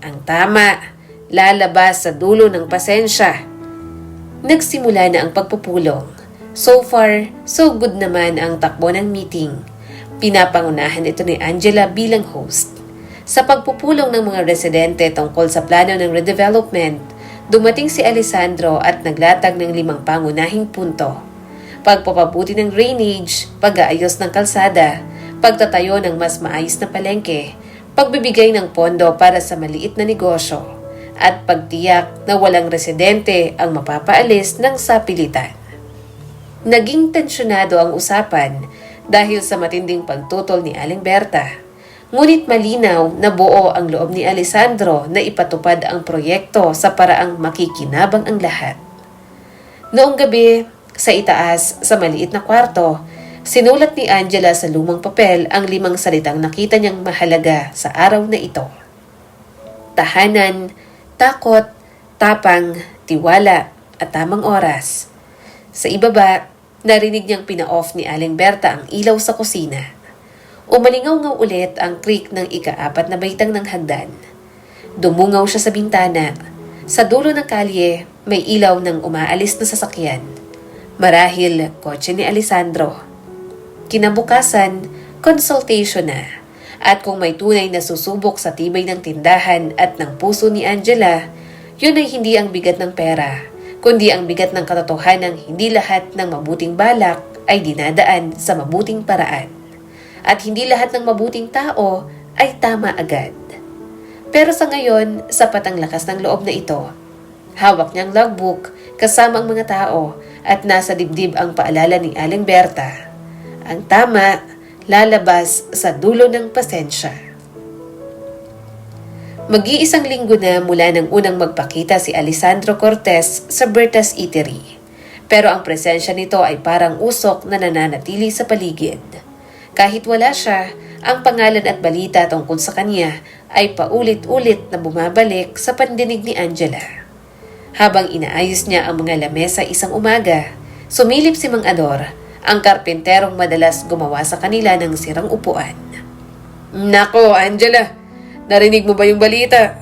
Ang tama, lalabas sa dulo ng pasensya. Nagsimula na ang pagpupulong. So far, so good naman ang takbo ng meeting. Pinapangunahan ito ni Angela bilang host. Sa pagpupulong ng mga residente tungkol sa plano ng redevelopment, dumating si Alessandro at naglatag ng 5 pangunahing punto. Pagpapabuti ng drainage, pag-aayos ng kalsada, pagtatayo ng mas maayos na palengke, pagbibigay ng pondo para sa maliit na negosyo, at pagtiyak na walang residente ang mapapaalis ng sapilitan. Naging tensyonado ang usapan dahil sa matinding pagtutol ni Aling Berta. Ngunit malinaw na buo ang loob ni Alessandro na ipatupad ang proyekto sa paraang makikinabang ang lahat. Noong gabi, sa itaas, sa maliit na kwarto, sinulat ni Angela sa lumang papel ang 5 salitang nakita niyang mahalaga sa araw na ito. Tahanan, takot, tapang, tiwala, at tamang oras. Sa ibaba, narinig niyang pina-off ni Aling Berta ang ilaw sa kusina. Umalingaw-ngaw ulit ang creak ng ika-4 na baitang ng hagdan. Dumungaw siya sa bintana. Sa dulo ng kalye, may ilaw ng umaalis na sasakyan. Marahil, kotse ni Alessandro. Kinabukasan, consultation na. At kung may tunay na susubok sa tibay ng tindahan at ng puso ni Angela, yun ay hindi ang bigat ng pera, kundi ang bigat ng katotohanan ng hindi lahat ng mabuting balak ay dinadaan sa mabuting paraan. At hindi lahat ng mabuting tao ay tama agad. Pero sa ngayon, sapat ang lakas ng loob na ito. Hawak niyang logbook kasama ang mga tao at nasa dibdib ang paalala ni Aling Berta. Ang tama, lalabas sa dulo ng pasensya. Mag-iisang linggo na mula nang unang magpakita si Alessandro Cortez sa Berta's Eatery. Pero ang presensya nito ay parang usok na nananatili sa paligid. Kahit wala siya, ang pangalan at balita tungkol sa kanya ay paulit-ulit na bumabalik sa pandinig ni Angela. Habang inaayos niya ang mga lamesa isang umaga, sumilip si Mang Ador, ang karpenterong madalas gumawa sa kanila ng sirang upuan. "Nako, Angela, narinig mo ba yung balita?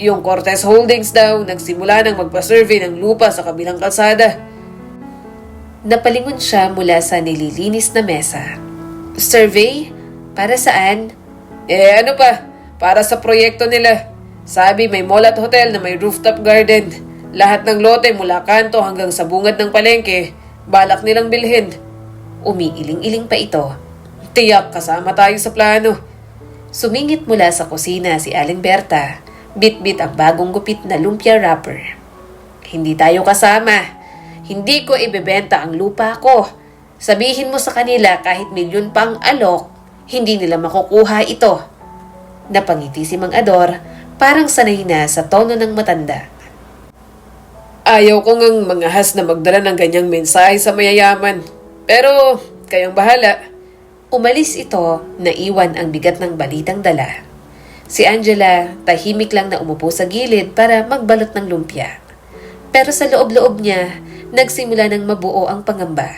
Yung Cortez Holdings daw nagsimula ng magpa-survey ng lupa sa kabilang kalsada." Napalingon siya mula sa nililinis na mesa. "Survey? Para saan?" Ano pa? Para sa proyekto nila. Sabi may mall at hotel na may rooftop garden. Lahat ng lote mula kanto hanggang sa bungad ng palengke, balak nilang bilhin. Umiiling-iling pa ito. Tiyak kasama tayo sa plano. Sumingit mula sa kusina si Aling Berta, bit-bit ang bagong gupit na lumpia wrapper. "Hindi tayo kasama. Hindi ko ibebenta ang lupa ko. Sabihin mo sa kanila kahit milyon pang alok, hindi nila makukuha ito." Napangiti si Mang Ador, parang sanay na sa tono ng matanda. Ayaw ko ngang mangahas na magdala ng ganyang mensahe sa mayayaman. Pero, kayang bahala. Umalis ito, naiwan ang bigat ng balitang dala. Si Angela, tahimik lang na umupo sa gilid para magbalot ng lumpia. Pero sa loob-loob niya, nagsimula ng mabuo ang pangamba.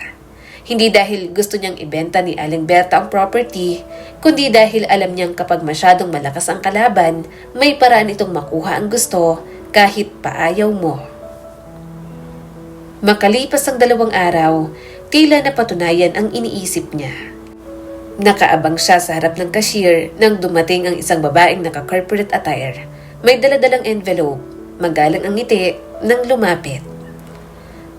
Hindi dahil gusto niyang ibenta ni Aling Berta ang property, kundi dahil alam niyang kapag masyadong malakas ang kalaban, may paraan itong makuha ang gusto kahit paayaw mo. Makalipas ang 2 araw, tila napatunayan ang iniisip niya. Nakaabang siya sa harap ng cashier nang dumating ang isang babaeng naka-corporate attire. May daladalang envelope, magalang ang ngiti nang lumapit.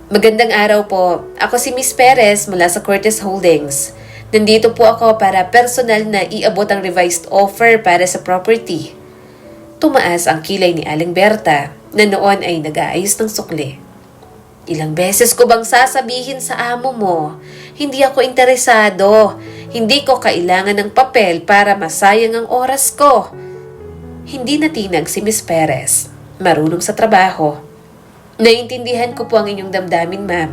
"Magandang araw po. Ako si Miss Perez mula sa Cortez Holdings. Nandito po ako para personal na iabot ang revised offer para sa property." Tumaas ang kilay ni Aling Berta na noon ay nag-aayos ng sukli. "Ilang beses ko bang sasabihin sa amo mo? Hindi ako interesado. Hindi ko kailangan ng papel para masayang ang oras ko." Hindi natinag si Miss Perez. Marunong sa trabaho. "Naiintindihan ko po ang inyong damdamin, ma'am.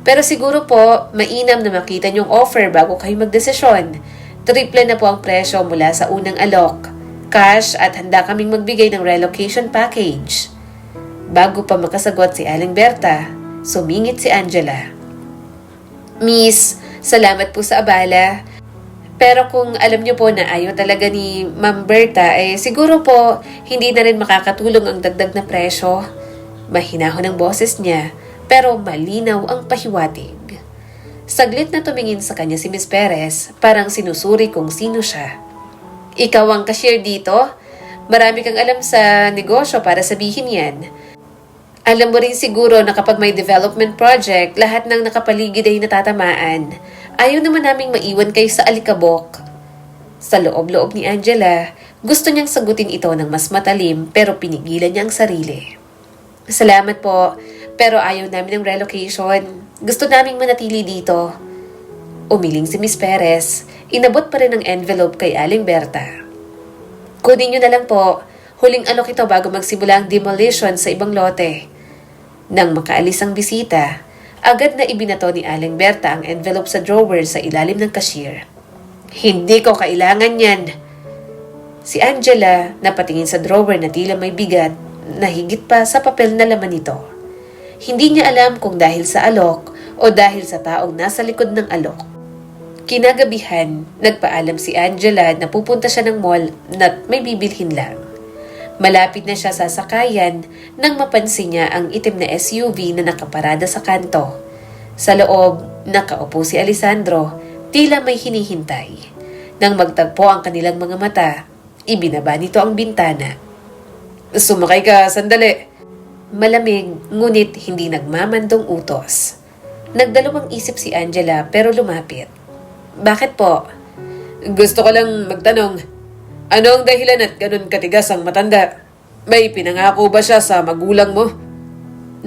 Pero siguro po, mainam na makita niyong offer bago kayo magdesisyon. Triple na po ang presyo mula sa unang alok. Cash at handa kaming magbigay ng relocation package." Bago pa makasagot si Aling Berta, sumingit si Angela. "Miss, salamat po sa abala. Pero kung alam niyo po na ayaw talaga ni Ma'am Berta, siguro po hindi na rin makakatulong ang dagdag na presyo." Mahinahon ang boses niya, pero malinaw ang pahiwatig. Saglit na tumingin sa kanya si Miss Perez, parang sinusuri kung sino siya. "Ikaw ang cashier dito? Marami kang alam sa negosyo para sabihin yan. Alam mo rin siguro na kapag may development project, lahat ng nakapaligid ay natatamaan. Ayaw naman naming maiwan kayo sa alikabok." Sa loob-loob ni Angela, gusto niyang sagutin ito ng mas matalim pero pinigilan niya ang sarili. "Salamat po, pero ayaw namin ng relocation. Gusto naming manatili dito." Umiling si Miss Perez, inabot pa rin ang envelope kay Aling Berta. "Kunin niyo na lang po, huling alok ito bago magsimula ang demolition sa ibang lote." Nang makaalis ang bisita, agad na ibinato ni Aling Berta ang envelope sa drawer sa ilalim ng cashier. "Hindi ko kailangan yan." Si Angela napatingin sa drawer na tila may bigat, na higit pa sa papel na laman nito. Hindi niya alam kung dahil sa alok o dahil sa taong nasa likod ng alok. Kinagabihan, nagpaalam si Angela na pupunta siya ng mall na may bibilhin lang. Malapit na siya sa sakayan nang mapansin niya ang itim na SUV na nakaparada sa kanto. Sa loob, nakaupo si Alessandro, tila may hinihintay. Nang magtagpo ang kanilang mga mata, ibinaba nito ang bintana. "Sumakay ka, sandali." Malamig, ngunit hindi nagmamandong utos. Nagdalawang isip si Angela pero lumapit. "Bakit po?" "Gusto ko lang magtanong, ano ang dahilan at ganun katigas ang matanda? May pinangako ba siya sa magulang mo?"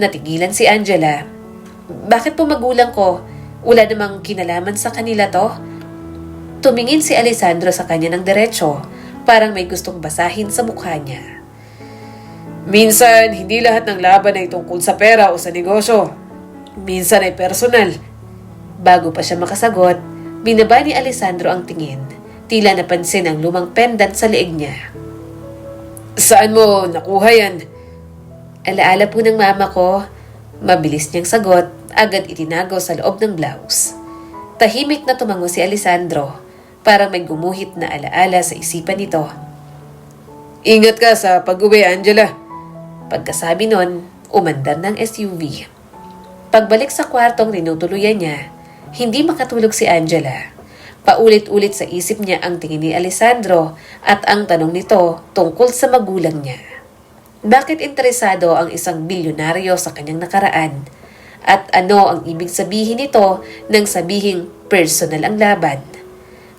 Natigilan si Angela. "Bakit po magulang ko? Wala namang kinalaman sa kanila to?" Tumingin si Alessandro sa kanya ng diretsyo, parang may gustong basahin sa mukha niya. "Minsan, hindi lahat ng laban ay tungkol sa pera o sa negosyo. Minsan ay personal. Bago pa siya makasagot, binaba ni Alessandro ang tingin. Tila napansin ang lumang pendant sa leeg niya. Saan mo nakuha yan? Alaala po ng mama ko. Mabilis niyang sagot, agad itinago sa loob ng blouse. Tahimik na tumango si Alessandro, para may gumuhit na alaala sa isipan nito. Ingat ka sa pag-uwi, Angela. Pagkasabi nun, umandar ng SUV. Pagbalik sa kwartong tinutuluyan niya, hindi makatulog si Angela. Paulit-ulit sa isip niya ang tingin ni Alessandro at ang tanong nito tungkol sa magulang niya. Bakit interesado ang isang bilyonaryo sa kanyang nakaraan? At ano ang ibig sabihin nito nang sabihing personal ang laban?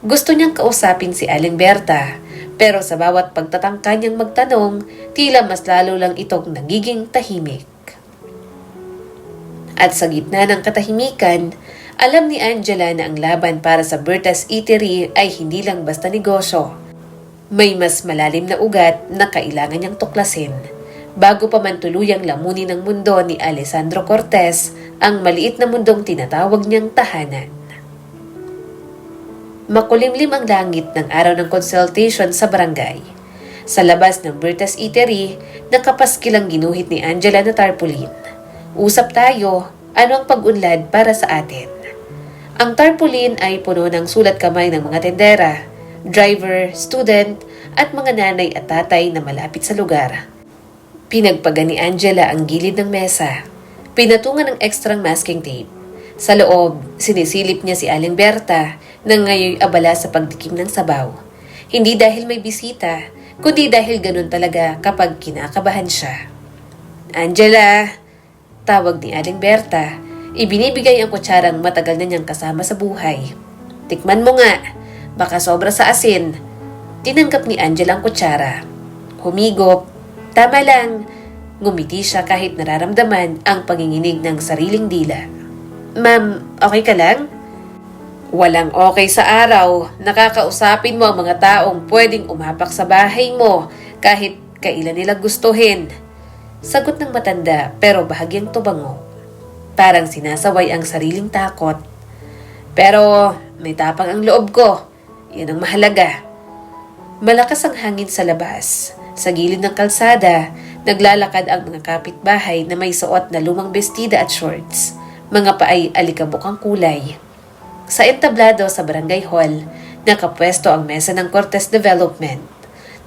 Gusto niyang kausapin si Aling Berta, pero sa bawat pagtatangka niyang magtanong, tila mas lalo lang itong nagiging tahimik. At sa gitna ng katahimikan, alam ni Angela na ang laban para sa Berta's Eatery ay hindi lang basta negosyo. May mas malalim na ugat na kailangan niyang tuklasin bago pa man tuluyang lamunin ng mundo ni Alessandro Cortez ang maliit na mundong tinatawag niyang tahanan. Makulimlim ang langit ng araw ng consultation sa barangay. Sa labas ng Berta's Eatery, nakapaskilang ginuhit ni Angela na tarpaulin. Usap tayo, ano ang pag-unlad para sa atin? Ang tarpaulin ay puno ng sulat kamay ng mga tendera, driver, student, at mga nanay at tatay na malapit sa lugar. Pinagpaga ni Angela ang gilid ng mesa. Pinatungan ng extrang masking tape. Sa loob, sinisilip niya si Aling Berta na ngayon abala sa pagdikim ng sabaw. Hindi dahil may bisita, kundi dahil ganun talaga kapag kinakabahan siya. Angela, tawag ni Aling Berta. Ibinibigay ang kutsarang matagal na niyang kasama sa buhay. Tikman mo nga, baka sobra sa asin. Tinanggap ni Angela ang kutsara. Humigop. Tama lang. Ngumiti siya kahit nararamdaman ang panginginig ng sariling dila. Ma'am, okay ka lang? Walang okay sa araw. Nakakausapin mo ang mga taong pwedeng umapak sa bahay mo kahit kailan nila gustuhin. Sagot ng matanda pero bahagyang tubango. Parang sinasaway ang sariling takot. Pero may tapang ang loob ko. Yan ang mahalaga. Malakas ang hangin sa labas. Sa gilid ng kalsada, naglalakad ang mga kapitbahay na may suot na lumang bestida at shorts. Mga paay alikabok ang kulay. Sa entablado sa barangay hall, nakapwesto ang mesa ng Cortez Development.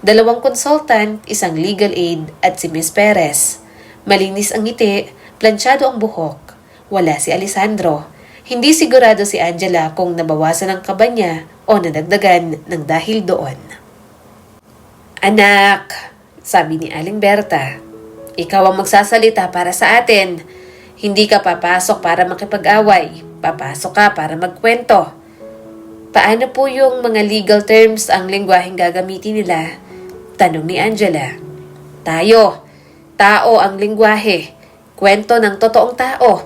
2 consultant, 1 legal aid at si Miss Perez. Malinis ang ngiti, plansyado ang buhok. Wala si Alessandro. Hindi sigurado si Angela kung nabawasan ang kaba niya o nadagdagan ng dahil doon. Anak, sabi ni Aling Berta, ikaw ang magsasalita para sa atin. Hindi ka papasok para makipag-away. Papasok ka para magkwento. Paano po yung mga legal terms ang lengguwaheng gagamitin nila? Tanong ni Angela. Tayo. Tao ang lengguwahe. Kwento ng totoong tao.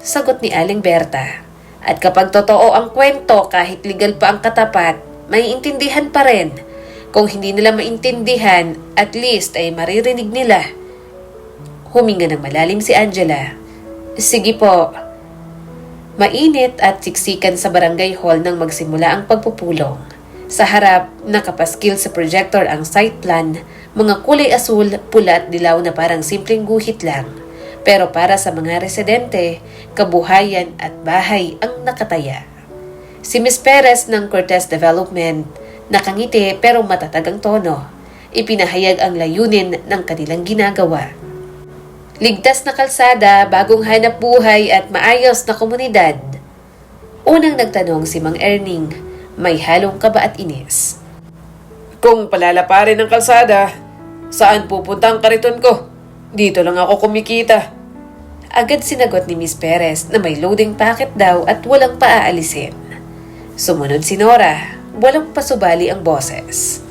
Sagot ni Aling Berta. At kapag totoo ang kwento kahit legal pa ang katapat, may intindihan pa rin. Kung hindi nila maintindihan, at least ay maririnig nila. Huminga ng malalim si Angela. Sige po. Mainit at siksikan sa barangay hall nang magsimula ang pagpupulong. Sa harap, nakapaskil sa projector ang site plan, mga kulay asul, pula at dilaw na parang simpleng guhit lang. Pero para sa mga residente, kabuhayan at bahay ang nakataya. Si Miss Perez ng Cortez Development, nakangiti pero matatag ang tono. Ipinahayag ang layunin ng kanilang ginagawa. Ligtas na kalsada, bagong hanap buhay at maayos na komunidad. Unang nagtanong si Mang Erning, may halong kaba at inis. Kung palalaparin ng kalsada, saan pupunta ang kariton ko? Dito lang ako kumikita. Agad sinagot ni Miss Perez na may loading packet daw at walang paaalisin. Sumunod si Nora, walang pasubali ang boses.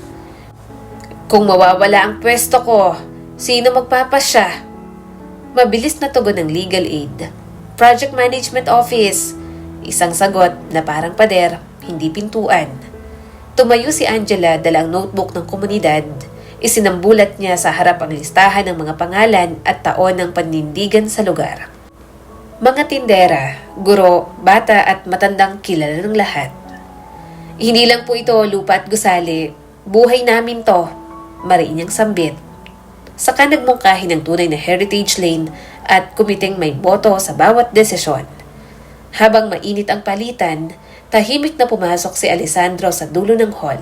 Kung mawawala ang pwesto ko, sino magpapasya? Mabilis na tugon ng legal aid. Project Management Office. Isang sagot na parang pader, hindi pintuan. Tumayo si Angela dala ang notebook ng komunidad. Isinambulat niya sa harap ang listahan ng mga pangalan at taon ng panindigan sa lugar. Mga tindera, guro, bata at matandang kilala ng lahat. Hindi lang po ito lupa at gusali, buhay namin to, mariin niyang sambit. Saka nagmungkahi ng tunay na heritage lane at kumiting may boto sa bawat desisyon. Habang mainit ang palitan, tahimik na pumasok si Alessandro sa dulo ng hall.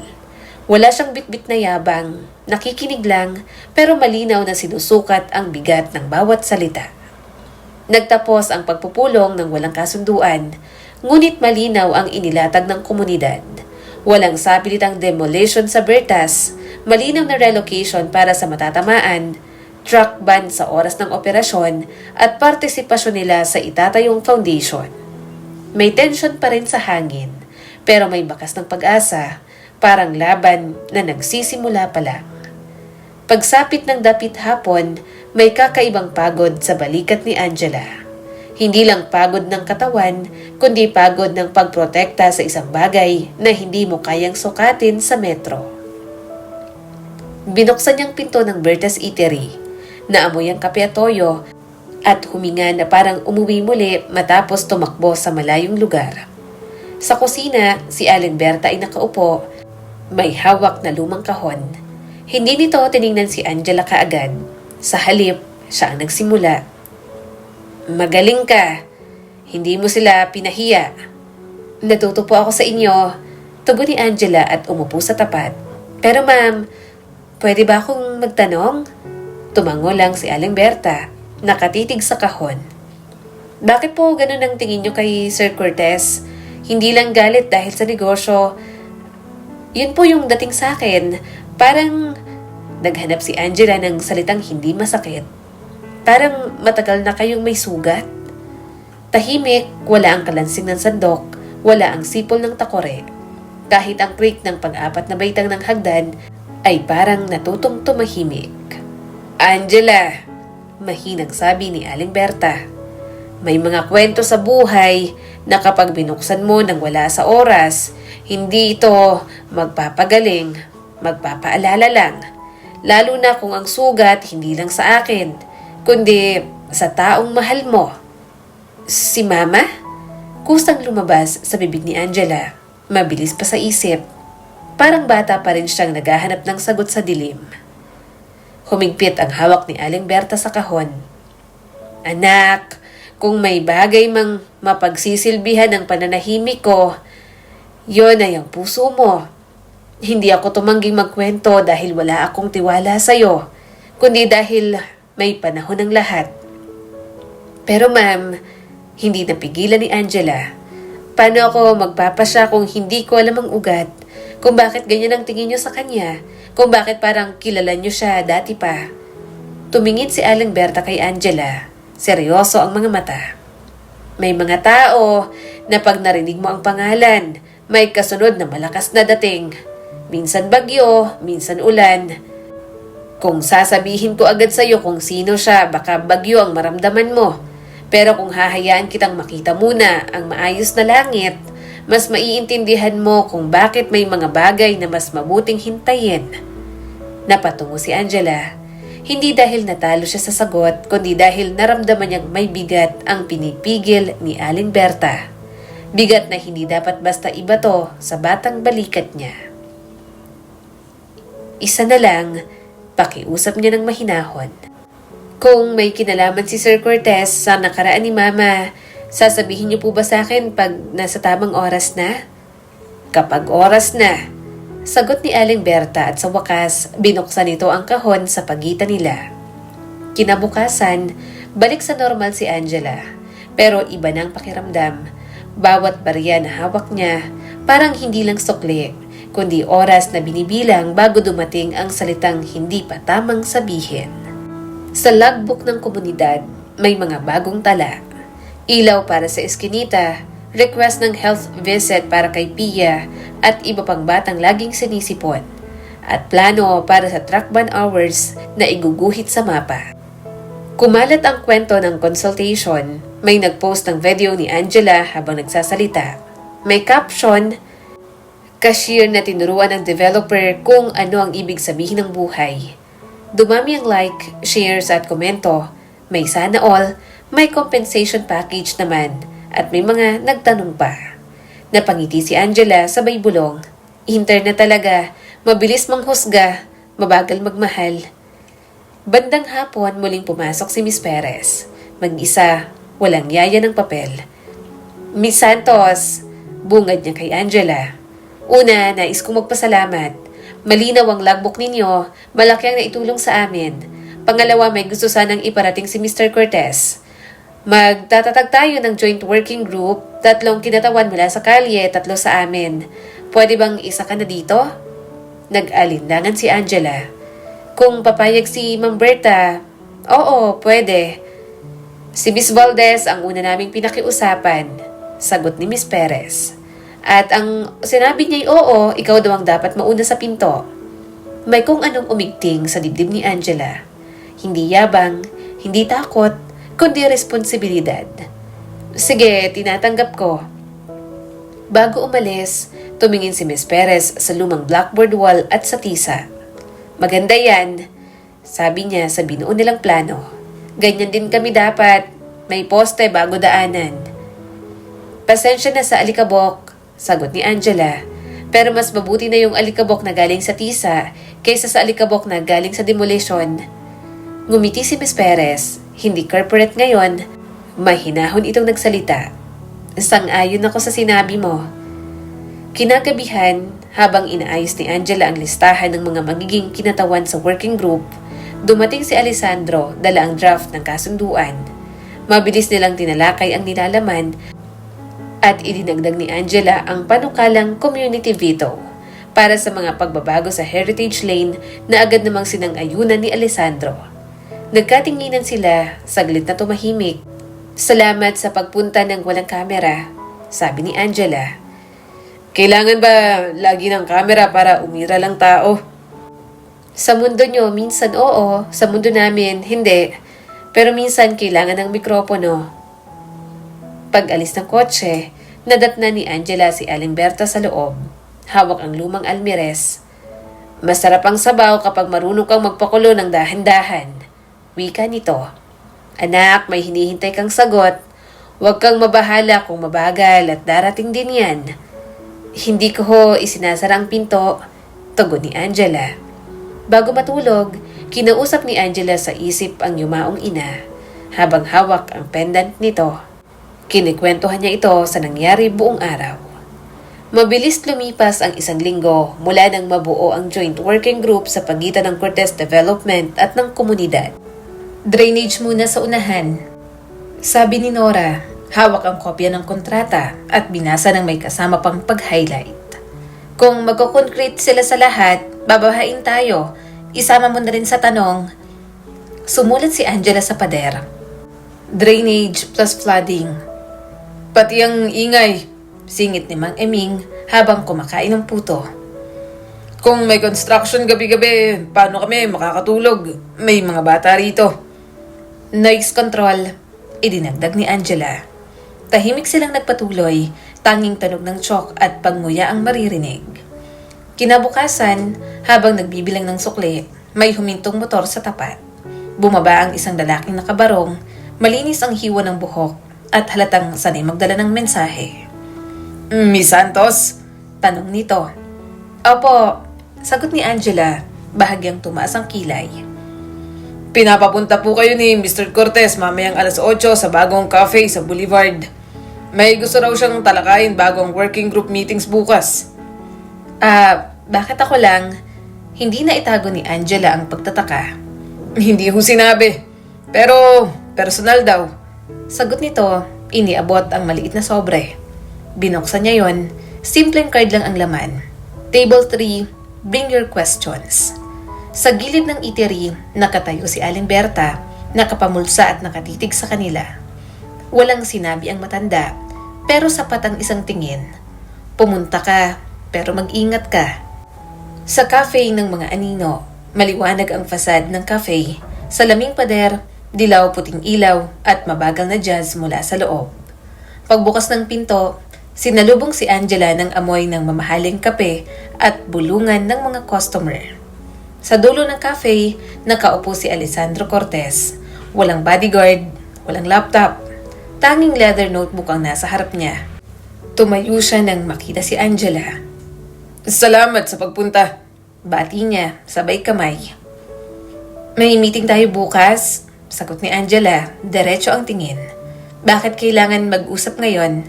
Wala siyang bitbit na yabang, nakikinig lang, pero malinaw na sinusukat ang bigat ng bawat salita. Nagtapos ang pagpupulong ng walang kasunduan, ngunit malinaw ang inilatag ng komunidad. Walang sapilitang demolition sa Bertas, malinaw na relocation para sa matatamaan, truck ban sa oras ng operasyon at partisipasyon nila sa itatayong foundation. May tension pa rin sa hangin, pero may bakas ng pag-asa, parang laban na nagsisimula pa lang. Pagsapit ng dapit hapon, may kakaibang pagod sa balikat ni Angela. Hindi lang pagod ng katawan, kundi pagod ng pagprotekta sa isang bagay na hindi mo kayang sukatin sa metro. Binuksan niyang pinto ng Berta's Eatery, naamoy ang kape at toyo, at huminga na parang umuwi muli matapos tumakbo sa malayong lugar. Sa kusina, si Aling Berta ay nakaupo, may hawak na lumang kahon. Hindi nito tiningnan si Angela kaagad. Sa halip, siya ang nagsimula. Magaling ka. Hindi mo sila pinahiya. Natuto po ako sa inyo, tugon ni Angela at umupo sa tapat. Pero ma'am, pwede ba akong magtanong? Tumango lang si Aling Berta, nakatitig sa kahon. Bakit po ganun ang tingin nyo kay Sir Cortez? Hindi lang galit dahil sa negosyo. Yun po yung dating sa akin. Parang naghanap si Angela ng salitang hindi masakit. Parang matagal na kayong may sugat. Tahimik, wala ang kalansing ng sandok, wala ang sipol ng takore. Kahit ang creak ng pang-apat na baitang ng hagdan ay parang natutong tumahimik. Angela, mahinang sabi ni Aling Berta. May mga kwento sa buhay na kapag binuksan mo nang wala sa oras, hindi ito magpapagaling, magpapaalala lang. Lalo na kung ang sugat hindi lang sa akin, kundi sa taong mahal mo. Si Mama? Kusang lumabas sa bibig ni Angela. Mabilis pa sa isip. Parang bata pa rin siyang naghahanap ng sagot sa dilim. Humigpit ang hawak ni Aling Berta sa kahon. Anak, kung may bagay mang mapagsisilbihan ng pananahimik ko, yon ay ang puso mo. Hindi ako tumangging magkwento dahil wala akong tiwala sa'yo, kundi dahil may panahon ng lahat. Pero ma'am, hindi napigilan ni Angela. Paano ako magpapasya kung hindi ko alam ang ugat? Kung bakit ganyan ang tingin niyo sa kanya? Kung bakit parang kilala niyo siya dati pa? Tumingin si Aling Berta kay Angela. Seryoso ang mga mata. May mga tao na pag narinig mo ang pangalan, may kasunod na malakas na dating. Minsan bagyo, minsan ulan. Kung sasabihin ko agad sa'yo kung sino siya, baka bagyo ang maramdaman mo. Pero kung hahayaan kitang makita muna ang maayos na langit, mas maiintindihan mo kung bakit may mga bagay na mas mabuting hintayin. Napatungo si Angela. Hindi dahil natalo siya sa sagot, kundi dahil naramdaman niyang may bigat ang pinipigil ni Aling Berta. Bigat na hindi dapat basta ibato sa batang balikat niya. Isa na lang, pakiusap niya ng mahinahon. Kung may kinalaman si Sir Cortez sa nakaraan ni Mama, sasabihin niyo po ba sa akin pag nasa tamang oras na? Kapag oras na, sagot ni Aling Berta at sa wakas, binuksan nito ang kahon sa pagitan nila. Kinabukasan, balik sa normal si Angela, pero iba na ang pakiramdam. Bawat barya na hawak niya, parang hindi lang sukli, kundi oras na binibilang bago dumating ang salitang hindi pa tamang sabihin. Sa logbook ng komunidad, may mga bagong tala. Ilaw para sa eskinita, request ng health visit para kay Pia at iba pang batang laging sinisipon, at plano para sa truck ban hours na iguguhit sa mapa. Kumalat ang kwento ng consultation, may nagpost ng video ni Angela habang nagsasalita. May caption, cashier na tinuruan ng developer kung ano ang ibig sabihin ng buhay. Dumami ang like, shares at komento. May sana all, May compensation package naman at may mga nagtanong pa. Napangiti si Angela sabay bulong. Intern na talaga, mabilis manghusga, mabagal magmahal. Bandang hapon muling pumasok si Miss Perez. Mag-isa, walang yaya ng papel. Miss Santos, bungad niya kay Angela. Una, nais kong magpasalamat. Malinaw ang logbook ninyo, malaki ang naitulong sa amin. Pangalawa, may gusto sanang iparating si Mr. Cortez. Magtatatag tayo ng joint working group, 3 kinatawan mula sa kalye, 3 sa amin. Pwede bang isa ka na dito? Nag-alinlangan si Angela. Kung papayag si Ma'am Berta, oo, pwede. Si Miss Valdez ang una naming pinakiusapan, sagot ni Miss Perez. At ang sinabi niya'y oo, ikaw daw ang dapat mauna sa pinto. May kung anong umigting sa dibdib ni Angela. Hindi yabang, hindi takot, kundi responsibilidad. Sige, tinatanggap ko. Bago umalis, tumingin si Miss Perez sa lumang blackboard wall at sa tisa. Maganda yan, sabi niya sa binuo nilang plano. Ganyan din kami dapat, may poste bago daanan. Pasensya na sa alikabok, sagot ni Angela. Pero mas mabuti na yung alikabok na galing sa tisa kaysa sa alikabok na galing sa demolition. Ngumiti si Miss Perez, hindi corporate ngayon. Mahinahon itong nagsalita. Sang-ayon ako sa sinabi mo. Kinagabihan, habang inaayos ni Angela ang listahan ng mga magiging kinatawan sa working group, dumating si Alessandro dala ang draft ng kasunduan. Mabilis nilang tinalakay ang nilalaman at idinagdag ni Angela ang panukalang community veto para sa mga pagbabago sa Heritage Lane na agad namang sinang-ayunan ni Alessandro. Nagkatinginan sila, saglit na tumahimik. Salamat sa pagpunta ng walang kamera, sabi ni Angela. Kailangan ba lagi ng kamera para umira lang tao? Sa mundo nyo, minsan oo. Sa mundo namin, hindi. Pero minsan kailangan ng mikropono. Pag-alis ng kotse, nadatna ni Angela si Alimberta sa loob. Hawak ang lumang almires. Masarap ang sabaw kapag marunong kang magpakulo ng dahan-dahan. Wika nito. Anak, may hinihintay kang sagot. Huwag kang mabahala kung mabagal at darating din yan. Hindi ko ho isinasara ang pinto, tugon ni Angela. Bago matulog, kinausap ni Angela sa isip ang yumaong ina, habang hawak ang pendant nito. Kinikwentuhan niya ito sa nangyari buong araw. Mabilis lumipas ang 1 linggo mula nang mabuo ang joint working group sa pagitan ng Cortez Development at ng komunidad. Drainage muna sa unahan, sabi ni Nora. Hawak ang kopya ng kontrata at binasa ng may kasama pang pag-highlight. Kung magko-concrete sila sa lahat, babahain tayo. Isama mo na rin sa tanong. Sumulat si Angela sa pader. Drainage plus flooding. Pati ang ingay, Singit ni Mang Eming habang kumakain ng puto. Kung may construction gabi-gabi, paano kami makakatulog? May mga bata rito. Noise control, idinagdag ni Angela. Tahimik silang nagpatuloy, tanging tunog ng tsyok at panguya ang maririnig. Kinabukasan, habang nagbibilang ng sukli, may humintong motor sa tapat. Bumaba ang isang lalaking nakabarong, malinis ang hiwa ng buhok at halatang sanay magdala ng mensahe. Miss Santos? Tanong nito. Opo, sagot ni Angela, bahagyang tumaas ang kilay. Pinapapunta po kayo ni Mr. Cortez mamayang 8:00 sa bagong cafe sa Boulevard. May gusto raw siyang talakayin bago ang working group meetings bukas. Bakit ako lang? Hindi na itago ni Angela ang pagtataka. Hindi ho sinabi. Pero personal daw. Sagot nito, iniabot ang maliit na sobre. Binuksan niya yon, simpleng card lang ang laman. Table 3, bring your questions. Sa gilid ng eatery, nakatayo si Alimberta, nakapamulsa at nakatitig sa kanila. Walang sinabi ang matanda, pero sapat ang isang tingin. Pumunta ka, pero mag-ingat ka. Sa cafe ng mga anino, maliwanag ang fasad ng cafe. Sa laming pader, dilaw puting ilaw at mabagal na jazz mula sa loob. Pagbukas ng pinto, sinalubong si Angela ng amoy ng mamahaling kape at bulungan ng mga customer. Sa dulo ng cafe, nakaupo si Alessandro Cortez. Walang bodyguard, Walang laptop. Tanging leather notebook ang nasa harap niya. Tumayo siya nang makita si Angela. Salamat sa pagpunta. Bati niya, sabay kamay. May meeting tayo bukas, sagot ni Angela, diretso ang tingin. Bakit kailangan mag-usap ngayon?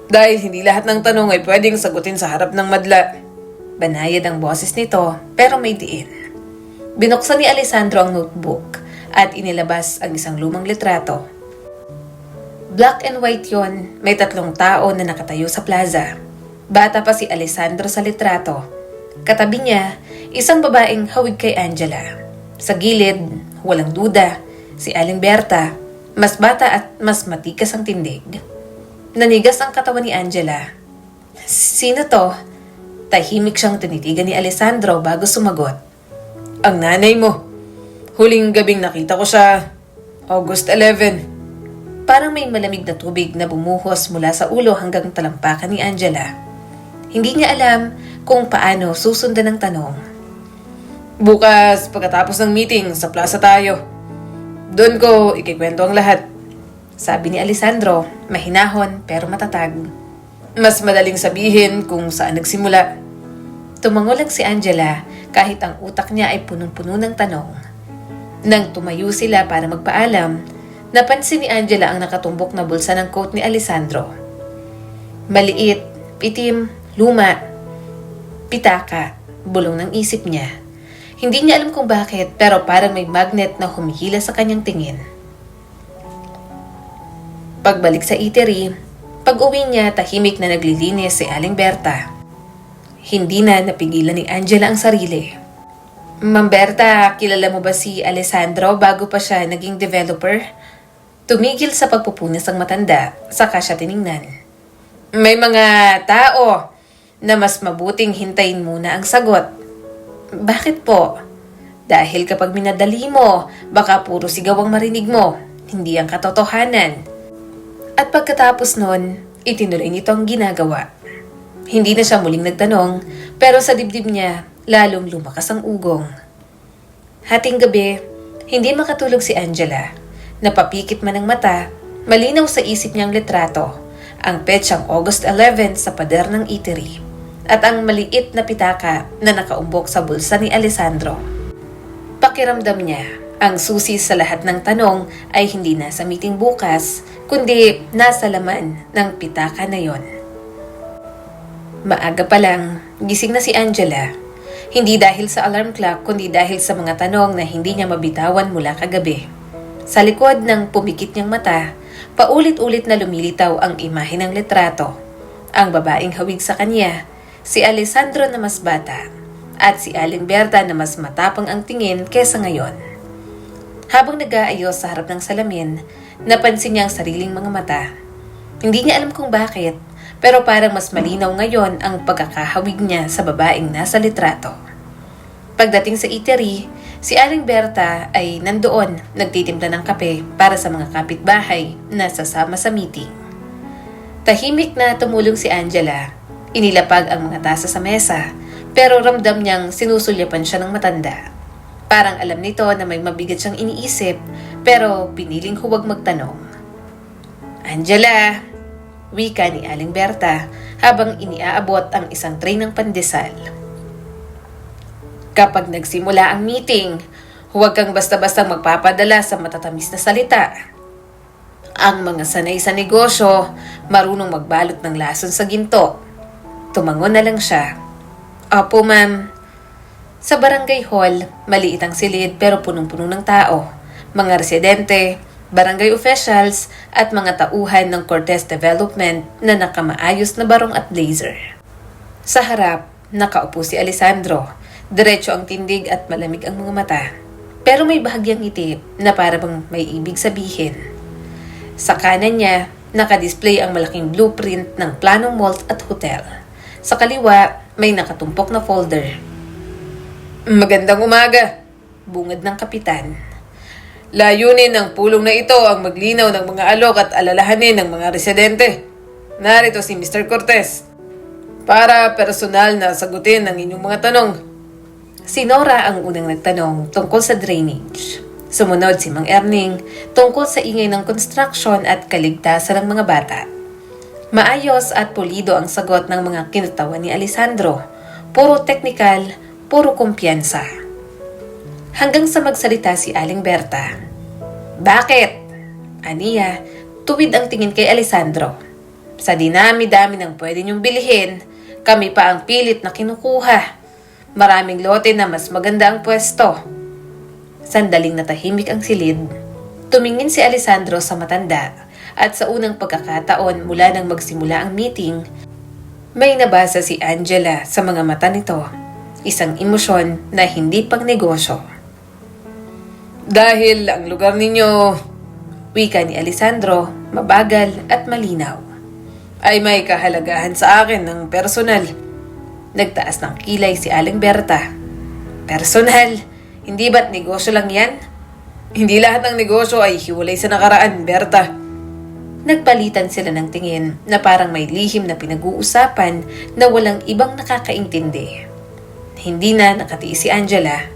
Dahil hindi lahat ng tanong ay pwedeng sagutin sa harap ng madla. Banayad ang boses nito, pero may diin. Binuksan ni Alessandro ang notebook at inilabas ang isang lumang litrato. Black and white yon, may 3 tao na nakatayo sa plaza. Bata pa si Alessandro sa litrato. Katabi niya, isang babaeng hawig kay Angela. Sa gilid, walang duda, si Aling Berta, mas bata at mas matikas ang tindig. Nanigas ang katawan ni Angela. Sino to? Tahimik siyang tinitigan ni Alessandro bago sumagot. Ang nanay mo. Huling gabing nakita ko siya, August 11. Parang may malamig na tubig na bumuhos mula sa ulo hanggang talampakan ni Angela. Hindi niya alam kung paano susundan ang tanong. Bukas, pagkatapos ng meeting, sa plaza tayo. Doon ko ikikwento ang lahat. Sabi ni Alessandro, mahinahon pero matatag. Mas madaling sabihin kung saan nagsimula. Tumango lang si Angela kahit ang utak niya ay punong-puno ng tanong. Nang tumayo sila para magpaalam, napansin ni Angela ang nakatumbok na bulsa ng coat ni Alessandro. Maliit, itim, luma, pitaka, bulong ng isip niya. Hindi niya alam kung bakit pero parang may magnet na humihila sa kanyang tingin. Pagbalik sa eatery, pag-uwi niya tahimik na naglilinis si Aling Berta. Hindi na napigilan ni Angela ang sarili. Ma'am Berta, kilala mo ba si Alessandro bago pa siya naging developer? Tumigil sa pagpupunas ang matanda, saka siya tiningnan. May mga tao na mas mabuting hintayin muna ang sagot. Bakit po? Dahil kapag minadali mo, baka puro sigaw ang marinig mo, hindi ang katotohanan. At pagkatapos nun, itinuloy nito ang ginagawa. Hindi na siya muling nagtanong, pero sa dibdib niya, lalong lumakas ang ugong. Hating gabi, hindi makatulog si Angela. Napapikit man ang mata, malinaw sa isip niyang litrato, ang petsang August 11 sa pader ng eatery, at ang maliit na pitaka na nakaumbok sa bulsa ni Alessandro. Pakiramdam niya, ang susi sa lahat ng tanong ay hindi nasa meeting bukas, kundi nasa laman ng pitaka na yon. Maaga pa lang, gising na si Angela. Hindi dahil sa alarm clock, kundi dahil sa mga tanong na hindi niya mabitawan mula kagabi. Sa likod ng pumikit niyang mata, paulit-ulit na lumilitaw ang imahe ng litrato. Ang babaeng hawig sa kanya, si Alessandro na mas bata, at si Aling Berta na mas matapang ang tingin kesa ngayon. Habang nag-aayos sa harap ng salamin, napansin niya ang sariling mga mata. Hindi niya alam kung bakit, pero parang mas malinaw ngayon ang pagkakahawig niya sa babaeng nasa litrato. Pagdating sa eatery, si Aling Berta ay nandoon nagtitimpla ng kape para sa mga kapitbahay na sasama sa meeting. Tahimik na tumulong si Angela. Inilapag ang mga tasa sa mesa, pero ramdam niyang sinusulyapan siya ng matanda. Parang alam nito na may mabigat siyang iniisip, pero piniling huwag magtanong. Angela! Wika ni Aling Berta habang iniaabot ang isang tray ng pandesal. Kapag nagsimula ang meeting, huwag kang basta-basta magpapadala sa matatamis na salita. Ang mga sanay sa negosyo, marunong magbalot ng lason sa ginto. Tumangon na lang siya. Opo, ma'am. Sa barangay hall, maliit ang silid pero punong-puno ng tao. Mga residente, barangay officials at mga tauhan ng Cortez Development na nakamaayos na barong at blazer. Sa harap, nakaupo si Alessandro. Diretso ang tindig at malamig ang mga mata. Pero may bahagyang ngiti na para bang may ibig sabihin. Sa kanan niya, nakadisplay ang malaking blueprint ng planong mall at hotel. Sa kaliwa, may nakatumpok na folder. Magandang umaga, bungad ng kapitan. Layunin ng pulong na ito ang maglinaw ng mga alok at alalahanin ng mga residente. Narito si Mr. Cortez para personal na sagutin ang inyong mga tanong. Si Nora ang unang nagtanong tungkol sa drainage. Sumunod si Mang Erning tungkol sa ingay ng construction at kaligtasan ng mga bata. Maayos at pulido ang sagot ng mga kinutawan ni Alessandro. Puro teknikal, puro kumpiyansa. Hanggang sa magsalita si Aling Berta. Bakit? Aniya, tuwid ang tingin kay Alessandro. Sa dinami-dami ng pwede niyong bilihin, kami pa ang pilit na kinukuha. Maraming lote na mas maganda ang pwesto. Sandaling natahimik ang silid. Tumingin si Alessandro sa matanda at sa unang pagkakataon mula nang magsimula ang meeting, may nabasa si Angela sa mga mata nito. Isang emosyon na hindi pang negosyo. Dahil ang lugar ninyo, Wika ni Alessandro, mabagal at malinaw. ay may kahalagahan sa akin ng personal. Nagtaas ng kilay si Aling Berta. Personal? Hindi ba't negosyo lang yan? Hindi lahat ng negosyo ay hiwalay sa nakaraan, Berta. Nagpalitan sila ng tingin na parang may lihim na pinag-uusapan na walang ibang nakakaintindi. Hindi na nakatiis si Angela.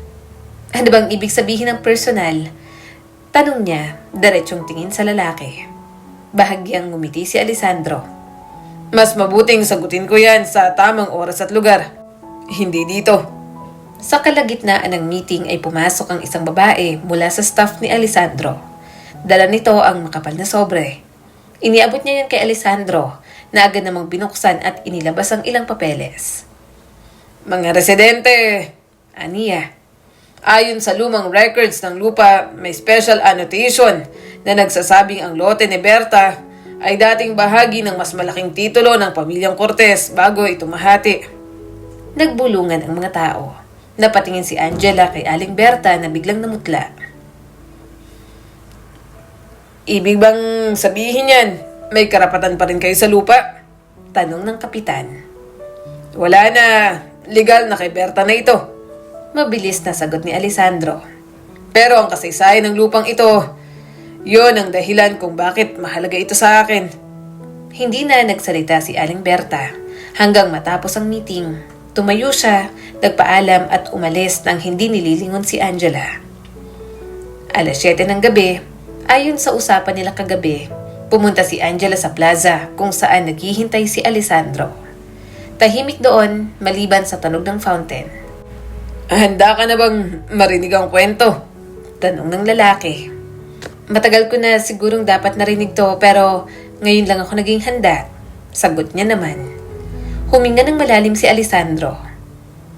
Ano bang ibig sabihin ng personal? Tanong niya, diretsong tingin sa lalaki. Bahagyang ngumiti si Alessandro. Mas mabuting sagutin ko yan sa tamang oras at lugar. Hindi dito. Sa kalagitnaan ng meeting ay pumasok ang isang babae mula sa staff ni Alessandro. Dala nito ang makapal na sobre. Iniabot niya yan kay Alessandro na agad namang binuksan at inilabas ang ilang papeles. Mga residente, Aniya, ayon sa lumang records ng lupa, may special annotation na nagsasabing ang lote ni Berta ay dating bahagi ng mas malaking titulo ng pamilyang Cortez bago ito mahati. nagbulungan ang mga tao. Napatingin si Angela kay Aling Berta na biglang namutla. Ibig bang sabihin yan, may karapatan pa rin kayo sa lupa? Tanong ng kapitan. Wala na, legal na kay Berta na ito. Mabilis na sagot ni Alessandro. Pero ang kasaysayan ng lupang ito, yon ang dahilan kung bakit mahalaga ito sa akin. Hindi na nagsalita si Aling Berta hanggang matapos ang meeting. Tumayo siya, nagpaalam at umalis nang hindi nililingon si Angela. 7:00 ng gabi, ayon sa usapan nila kagabi, pumunta si Angela sa plaza kung saan naghihintay si Alessandro. Tahimik doon maliban sa tunog ng fountain. Handa ka na bang marinig ang kwento? Tanong ng lalaki. Matagal ko na sigurong dapat narinig to pero ngayon lang ako naging handa. Sagot niya naman. Huminga ng malalim si Alessandro.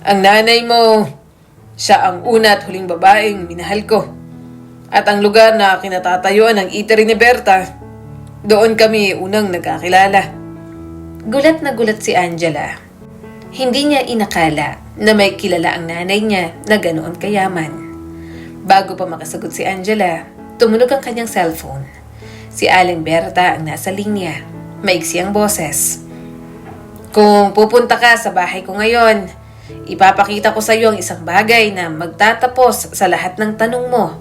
Ang nanay mo, siya ang una at huling babaeng minahal ko. At ang lugar na kinatatayuan ng eatery ni Berta, doon kami unang nagkakilala. Gulat na gulat si Angela. Hindi niya inakala na may kilala ang nanay niya na ganoon kayaman. Bago pa makasagot si Angela, tumunog ang kanyang cellphone. Si Aling Berta ang nasa linya. Maigsi ang boses. Kung pupunta ka sa bahay ko ngayon, ipapakita ko sa iyo ang isang bagay na magtatapos sa lahat ng tanong mo.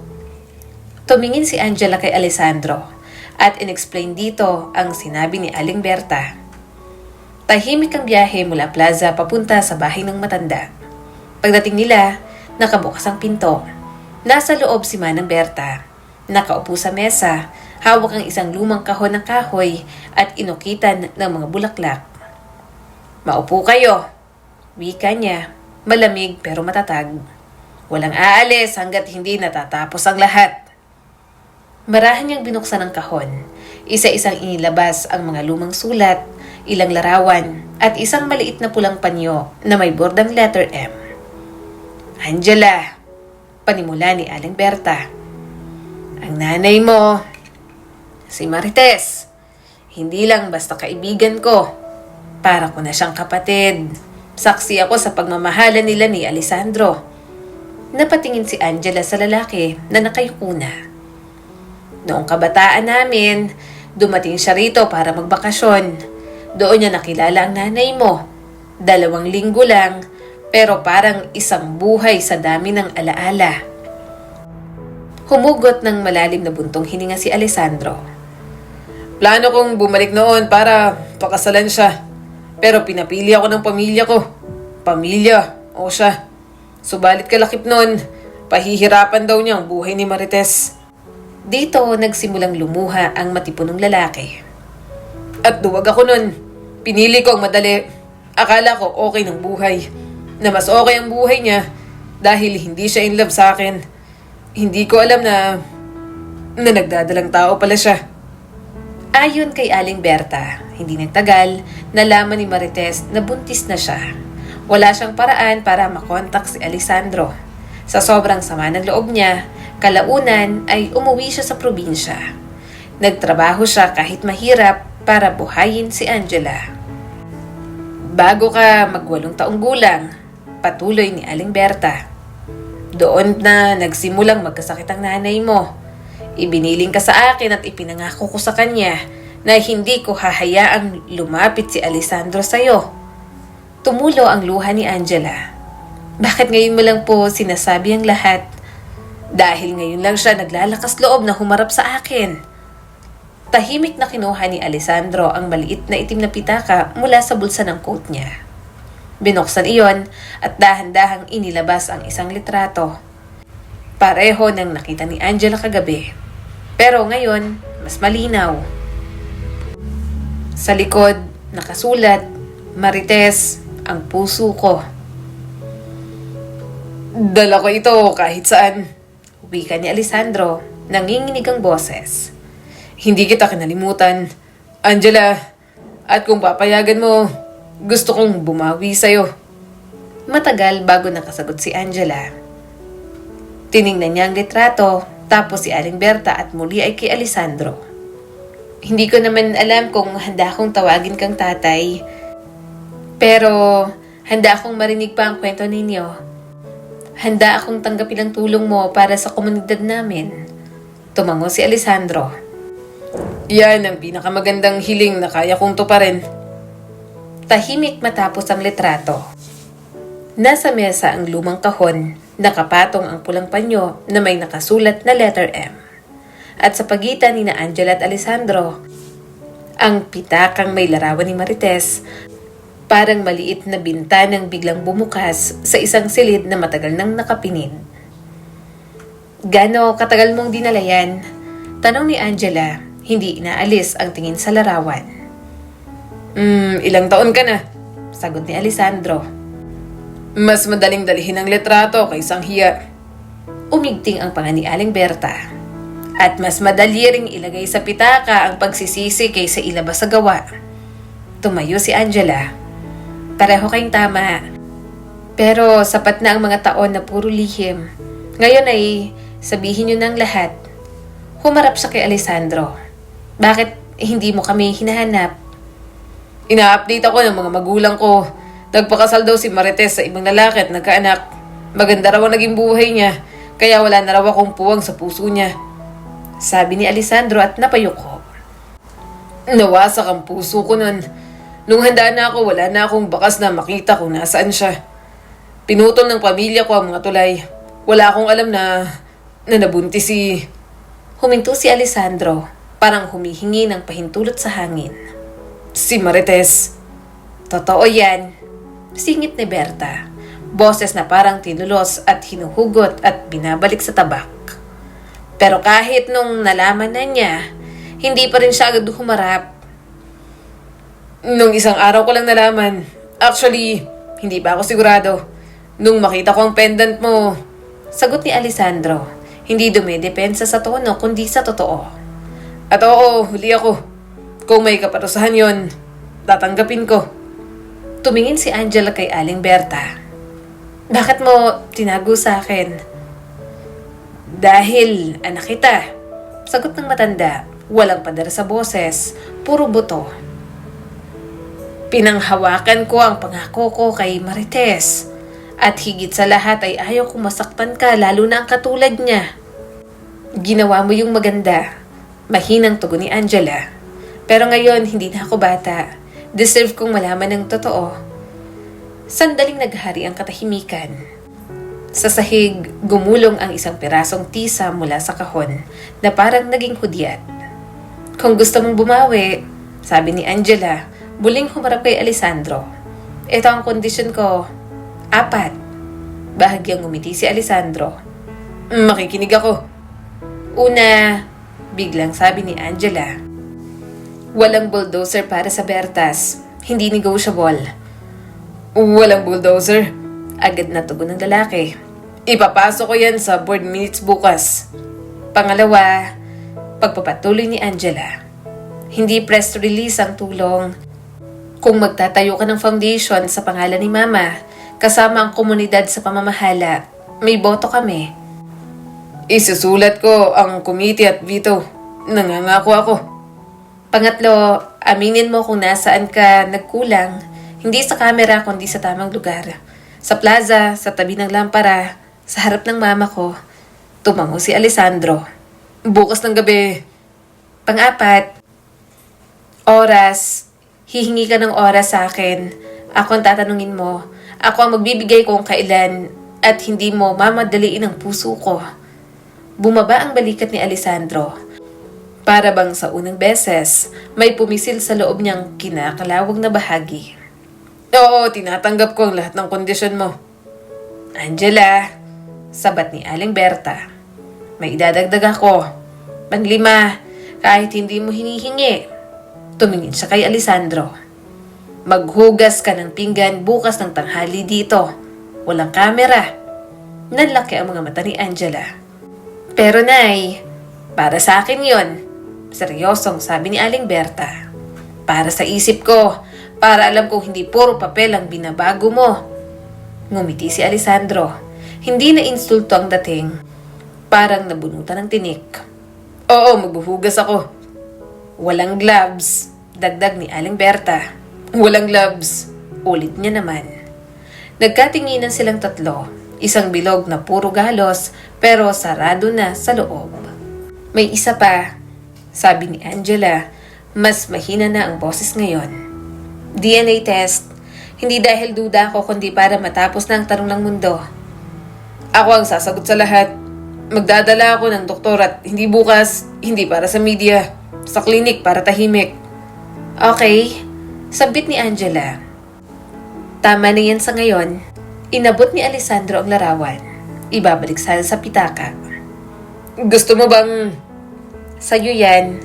Tumingin si Angela kay Alessandro at inexplain dito ang sinabi ni Aling Berta. Tahimik ang biyahe mula plaza papunta sa bahay ng matanda. Pagdating nila, nakabukas ang pinto. Nasa loob si Manang Berta. Nakaupo sa mesa, hawak ang isang lumang kahon ng kahoy at inukitan ng mga bulaklak. Maupo kayo, wika niya, malamig pero matatag. Walang aalis hanggat hindi natatapos ang lahat. Marahan niyang binuksan ang kahon. Isa-isang inilabas ang mga lumang sulat, ilang larawan, at isang maliit na pulang panyo na may bordang letter M. Angela, panimula ni Aling Berta. Ang nanay mo, si Marites, hindi lang basta kaibigan ko. Para ko na siyang kapatid. Saksi ako sa pagmamahalan nila ni Alessandro. Napatingin si Angela sa lalaki na nakayuko na. Noong kabataan namin, dumating siya rito para magbakasyon. Doon niya nakilala ang nanay mo. 2 linggo lang, pero parang isang buhay sa dami ng alaala. Humugot ng malalim na buntong hininga si Alessandro. Plano kong bumalik noon para pakasalan siya. Pero pinapili ako ng pamilya ko. Pamilya, o siya. Subalit kalakip noon, Pahihirapan daw niya ang buhay ni Marites. Dito nagsimulang lumuha ang matipunong lalaki. At duwag ako nun. Pinili ko ang madali. Akala ko okay ng buhay. Na mas okay ang buhay niya dahil hindi siya in love sa akin. Hindi ko alam na nagdadalang tao pala siya. Ayon kay Aling Berta, hindi nagtagal, nalaman ni Marites na buntis na siya. Wala siyang paraan para makontak si Alessandro. Sa sobrang sama ng loob niya, kalaunan ay umuwi siya sa probinsya. Nagtrabaho siya kahit mahirap para buhayin si Angela. Bago ka mag-8 taong gulang, patuloy ni Aling Berta. Doon na nagsimulang magkasakit ang nanay mo. Ibiniling ka sa akin at ipinangako ko sa kanya na hindi ko hahayaang lumapit si Alessandro sa'yo. Tumulo ang luha ni Angela. Bakit ngayon mo lang po sinasabi ang lahat? Dahil ngayon lang siya naglalakas loob na humarap sa akin. Tahimik na kinuha ni Alessandro ang maliit na itim na pitaka mula sa bulsa ng coat niya. Binuksan iyon at dahan-dahang inilabas ang isang litrato. Pareho ng nakita ni Angela kagabi. Pero ngayon, mas malinaw. Sa likod, nakasulat, Marites, ang puso ko. Dala ko ito kahit saan. Wika ni Alessandro, nanginginig ang boses. Hindi kita kinalimutan, Angela. At kung papayagan mo, gusto kong bumawi sa'yo. Matagal bago nakasagot si Angela. Tiningnan niya ang litrato, tapos si Aling Berta at muli ay kay Alessandro. Hindi ko naman alam kung handa akong tawagin kang tatay. Pero handa akong marinig pa ang kwento ninyo. Handa akong tanggapin ang tulong mo para sa komunidad namin. Tumango si Alessandro. Yan ang pinakamagandang hiling na kaya kong tuparin. Tahimik matapos ang litrato. Nasa mesa ang lumang kahon, nakapatong ang pulang panyo na may nakasulat na letter M. At sa pagitan ni Angela at Alessandro, ang pitakang may larawan ni Marites, parang maliit na bintanang biglang bumukas sa isang silid na matagal nang nakapinid. Gano katagal mong dinala yan? Tanong ni Angela, hindi inaalis ang tingin sa larawan. Ilang taon ka na? Sagot ni Alessandro. Mas madaling dalhin ang litrato kaysang hiya. Umigting ang panga ni Aling Berta. At mas madali ring ilagay sa pitaka ang pagsisisi kaysa ilabas sa gawa. Tumayo si Angela. Pareho kayong tama. Pero sapat na ang mga taon na puro lihim. Ngayon ay sabihin niyo ng lahat. Humarap siya kay Alessandro. Bakit hindi mo kami hinahanap? Ina-update ako ng mga magulang ko. Nagpakasal daw si Marites sa ibang lalaki at nagkaanak. Maganda raw ang naging buhay niya, kaya wala na raw akong puwang sa puso niya. Sabi ni Alessandro at napayuko. Nawasak ang puso ko nun. Nung handa na ako, wala na akong bakas na makita kung nasaan siya. Pinutol ng pamilya ko ang mga tulay. Wala akong alam na nabuntis si... Huminto si Alessandro, parang humihingi ng pahintulot sa hangin. Si Marites. Totoo yan. Singit ni Berta. Boses na parang tinulos at hinuhugot at binabalik sa tabak. Pero kahit nung nalaman na niya, hindi pa rin siya agad humarap. Nung isang araw ko lang nalaman. Actually, hindi pa ako sigurado. Nung makita ko ang pendant mo. Sagot ni Alessandro. Hindi dumidepensa sa tono kundi sa totoo. At oo, huli ako. Kung may kaparusahan yon, tatanggapin ko. Tumingin si Angela kay Aling Berta. Bakit mo tinago sa akin? Dahil anak kita. Sagot ng matanda, walang padara sa boses, puro buto. Pinanghawakan ko ang pangako ko kay Marites. At higit sa lahat ay ayaw kong masaktan ka, lalo na ang katulad niya. Ginawa mo yung maganda. Mahinang tugon ni Angela. Pero ngayon, hindi na ako bata. Deserve kong malaman ng totoo. Sandaling naghari ang katahimikan. Sa sahig, gumulong ang isang pirasong tisa mula sa kahon na parang naging hudyat. Kung gusto mong bumawi, sabi ni Angela, buling humarap kay Alessandro. Ito ang kondisyon ko. 4. Bahagyang ngumiti si Alessandro. Makikinig ako. Una, biglang sabi ni Angela. Walang bulldozer para sa Bertas. Hindi negotiable. Walang bulldozer. Agad na tugon ng lalaki. Ipapasok ko yan sa board minutes bukas. Pangalawa, pagpapatuloy ni Angela. Hindi press release ang tulong. Kung magtatayo ka ng foundation sa pangalan ni Mama, kasama ang komunidad sa pamamahala, may boto kami. Isusulat ko ang committee at veto. Nangangako ako. Pangatlo, aminin mo kung nasaan ka nagkulang, hindi sa kamera kundi sa tamang lugar. Sa plaza, sa tabi ng lampara, sa harap ng mama ko, tumango si Alessandro. Bukas ng gabi. Pang-apat, oras. Hihingi ka ng oras sa akin. Ako ang tatanungin mo. Ako ang magbibigay kung kailan at hindi mo mamadaliin ang puso ko. Bumaba ang balikat ni Alessandro. Para bang sa unang beses, may pumisil sa loob niyang kinakalawag na bahagi. Oo, tinatanggap ko ang lahat ng kondisyon mo. Angela, sabat ni Aling Berta. May idadagdag ako. Panglima, kahit hindi mo hinihingi. Tumingin siya kay Alessandro. Maghugas ka ng pinggan bukas ng tanghali dito. Walang kamera. Nanlaki ang mga mata ni Angela. Pero Nay, para sa akin yon. Seryosong sabi ni Aling Berta. Para sa isip ko, para alam kong hindi puro papel ang binabago mo. Ngumiti si Alessandro. Hindi na insulto ang dating. Parang nabunutan ng tinik. Oo, magbuhugas ako. Walang gloves, dagdag ni Aling Berta. Walang gloves. Ulit niya naman. Nagkatinginan silang tatlo. Isang bilog na puro galos pero sarado na sa loob. May isa pa, sabi ni Angela. Mas mahina na ang boses ngayon. DNA test. Hindi dahil duda ako kundi para matapos na ang tanong ng mundo. Ako ang sasagot sa lahat. Magdadala ako ng doktor at hindi bukas, hindi para sa media. Sa klinik para tahimik. Okay, sabit ni Angela. Tama na yan sa ngayon. Inabot ni Alessandro ang larawan. Ibabalik sana sa pitaka. Gusto mo bang... Sa'yo yan.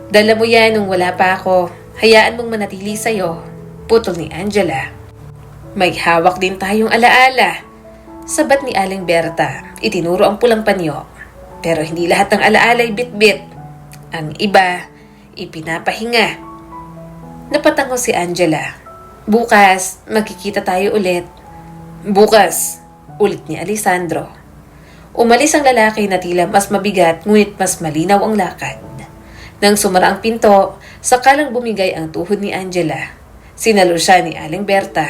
Dala mo yan nung wala pa ako. Hayaan mong manatili sa'yo. Putol ni Angela. May hawak din tayong alaala. Sabat ni Aling Berta. Itinuro ang pulang panyo. Pero hindi lahat ng alaala ay bit-bit. Ang iba, ipinapahinga. Napatango si Angela. Bukas, magkikita tayo ulit. Bukas, ulit ni Alessandro. Umalis ang lalaki na tila mas mabigat ngunit mas malinaw ang lakad. Nang sumara ang pinto, sakalang bumigay ang tuhod ni Angela. Sinalo siya ni Aling Berta.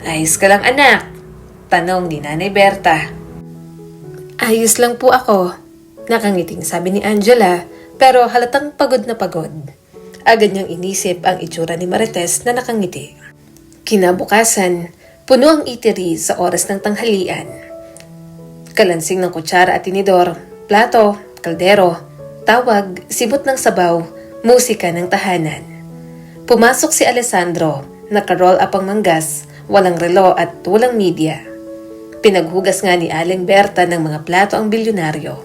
Ayos ka lang anak? Tanong ni Nanay Berta. Ayos lang po ako. Nakangiting sabi ni Angela pero halatang pagod na pagod. Agad niyang inisip ang itsura ni Marites na nakangiti. Kinabukasan, puno ang eatery sa oras ng tanghalian. Kalansing ng kutsara at tinidor, plato, kaldero, tawag, sibot ng sabaw, musika ng tahanan. Pumasok si Alessandro, naka-roll up ang manggas, walang relo at walang media. Pinaghugas nga ni Aling Berta ng mga plato ang bilyonaryo.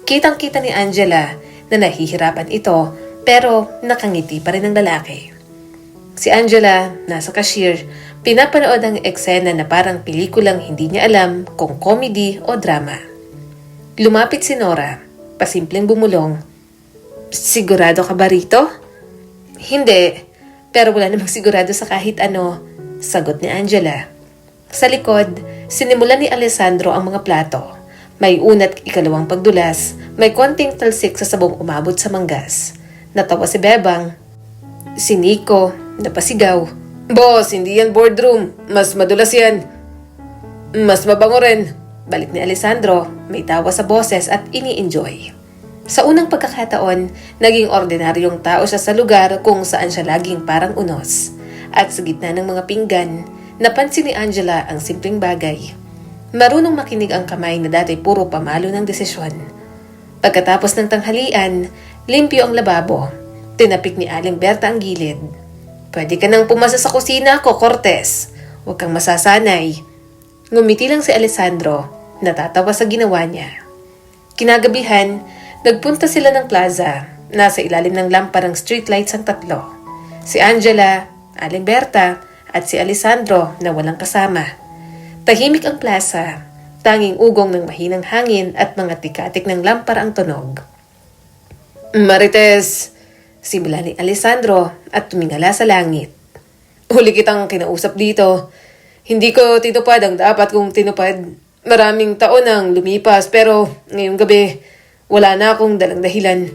Kitang-kita ni Angela na nahihirapan ito pero nakangiti pa rin ang lalaki. Si Angela, nasa cashier, pinapanood ang eksena na parang pelikulang hindi niya alam kung comedy o drama. Lumapit si Nora, pasimpleng bumulong. Sigurado ka ba rito? Hindi, pero wala namang sigurado sa kahit ano, sagot ni Angela. Sa likod, sinimulan ni Alessandro ang mga plato. May unat ikalawang pagdulas, may konting talsik sa sabong umabot sa manggas. Natawa si Bebang. Si Nico, napasigaw. Boss, hindi yan boardroom. Mas madulas yan. Mas mabango rin. Balik ni Alessandro, may tawa sa boses at ini-enjoy. Sa unang pagkakataon, naging ordinaryong tao siya sa lugar kung saan siya laging parang unos. At sa gitna ng mga pinggan, napansin ni Angela ang simpleng bagay. Marunong makinig ang kamay na dati puro pamalo ng desisyon. Pagkatapos ng tanghalian, limpyo ang lababo. Tinapik ni Aling Berta ang gilid. Pwede ka nang pumasa sa kusina ko, Cortez. Huwag kang masasanay. Ngumiti lang si Alessandro. natatawa sa ginawa niya. Kinagabihan, nagpunta sila ng plaza. Nasa ilalim ng lamparang streetlights ang tatlo. Si Angela, Aling Berta, at si Alessandro na walang kasama. Tahimik ang plaza. Tanging ugong ng mahinang hangin at mga tikatik ng lampara ang tunog. Marites, Simula ni Alessandro at tumingala sa langit. huli kitang kinausap dito. Hindi ko tinupad ang dapat kong tinupad. Maraming taon ang lumipas pero ngayong gabi, wala na akong dalang dahilan.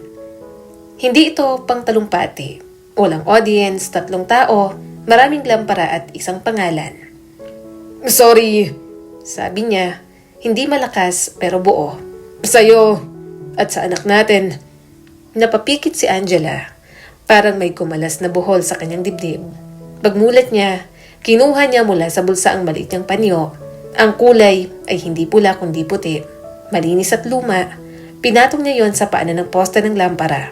Hindi ito pangtalumpati. Walang audience, 3 tao, maraming lampara at isang pangalan. Sorry, Sabi niya, hindi malakas pero buo. sa'yo at sa anak natin. Napapikit si Angela. Parang may kumalas na buhol sa kanyang dibdib. Pagmulat niya, kinuha niya mula sa bulsa ang maliit niyang panyo. Ang kulay ay hindi pula kundi puti. Malinis at luma. Pinatong niya yon sa paanan ng poste ng lampara.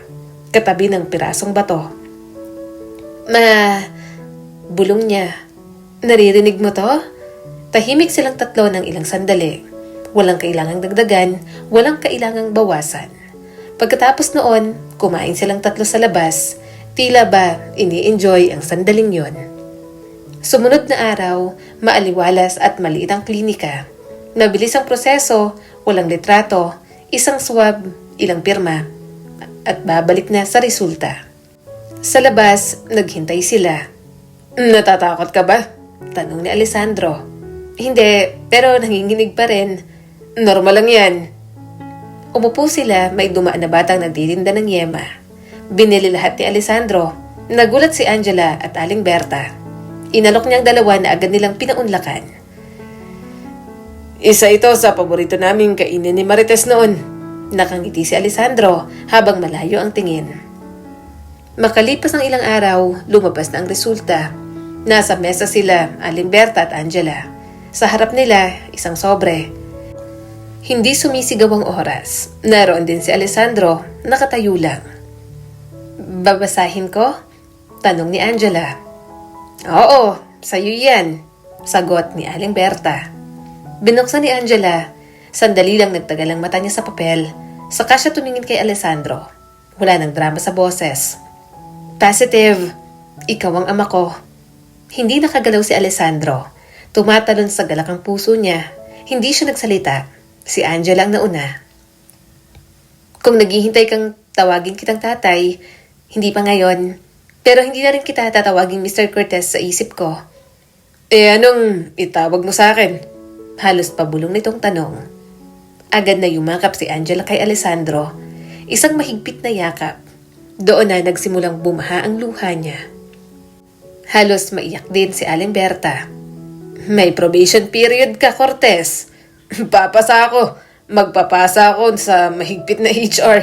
Katabi ng pirasong bato. Bulong niya. Naririnig mo to? Tahimik silang tatlo ng ilang sandali. Walang kailangang dagdagan, walang kailangang bawasan. Pagkatapos noon, kumain silang tatlo sa labas. Tila ba ini-enjoy ang sandaling yon. Sumunod na araw, maaliwalas at maliit ang klinika. Mabilis ang proseso, walang litrato, isang swab, ilang pirma, at babalik na sa resulta. Sa labas, naghintay sila. Natatakot ka ba? Tanong ni Alessandro. Hindi, pero nanginginig pa rin. Normal lang yan. Umupo sila, may dumaan na batang nagtitinda ng yema. Binili lahat ni Alessandro. Nagulat si Angela at Aling Berta. Inalok niyang dalawa na agad nilang pinaunlakan. Isa ito sa paborito naming kainin ni Marites noon. Nakangiti si Alessandro habang malayo ang tingin. Makalipas ng ilang araw, lumabas na ang resulta. Nasa mesa sila, Aling Berta at Angela. Sa harap nila, isang sobre. Hindi sumisigaw ang oras. Naroon din si Alessandro, nakatayo lang. Babasahin ko? Tanong ni Angela. Oo, sa'yo yan. Sagot ni Aling Berta. Binuksan ni Angela. Sandali lang nagtagal ang mata niya sa papel. Saka siya tumingin kay Alessandro. Wala nang drama sa boses. Positive. Ikaw ang ama ko. Hindi nakagalaw si Alessandro. Tumatalon sa galak ang puso niya. Hindi siya nagsalita. Si Angela ang nauna. Kung naghihintay kang tawagin kitang tatay, hindi pa ngayon. Pero hindi na rin kita tatawagin Mr. Cortez sa isip ko. Anong itawag mo sa akin? Halos pabulong nitong tanong. Agad na yumakap si Angela kay Alessandro. Isang mahigpit na yakap. Doon na nagsimulang bumaha ang luha niya. Halos maiyak din si Aling Berta. May probation period ka, Cortez. Papasa ako. Magpapasa ako sa mahigpit na HR.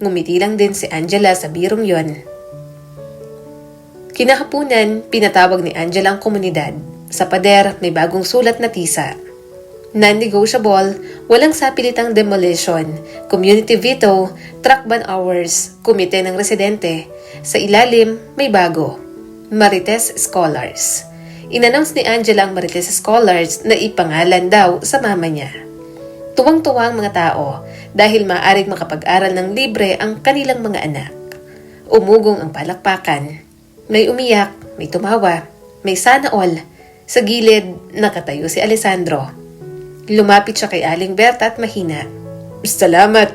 Ngumiti lang din si Angela sa birong yon. Kinahapunan, pinatawag ni Angela ang komunidad. Sa pader, may bagong sulat na tisa. Non-negotiable, walang sapilitang demolition, community veto, truck ban hours, komite ng residente. Sa ilalim, may bago. Marites Scholars. In-announce ni Angela ang Marites Scholars na ipangalan daw sa mama niya. Tuwang-tuwa ang mga tao dahil maaaring makapag-aral ng libre ang kanilang mga anak. Umugong ang palakpakan. May umiyak, may tumawa, may sana all. Sa gilid, nakatayo si Alessandro. Lumapit siya kay Aling Berta at mahina. Salamat.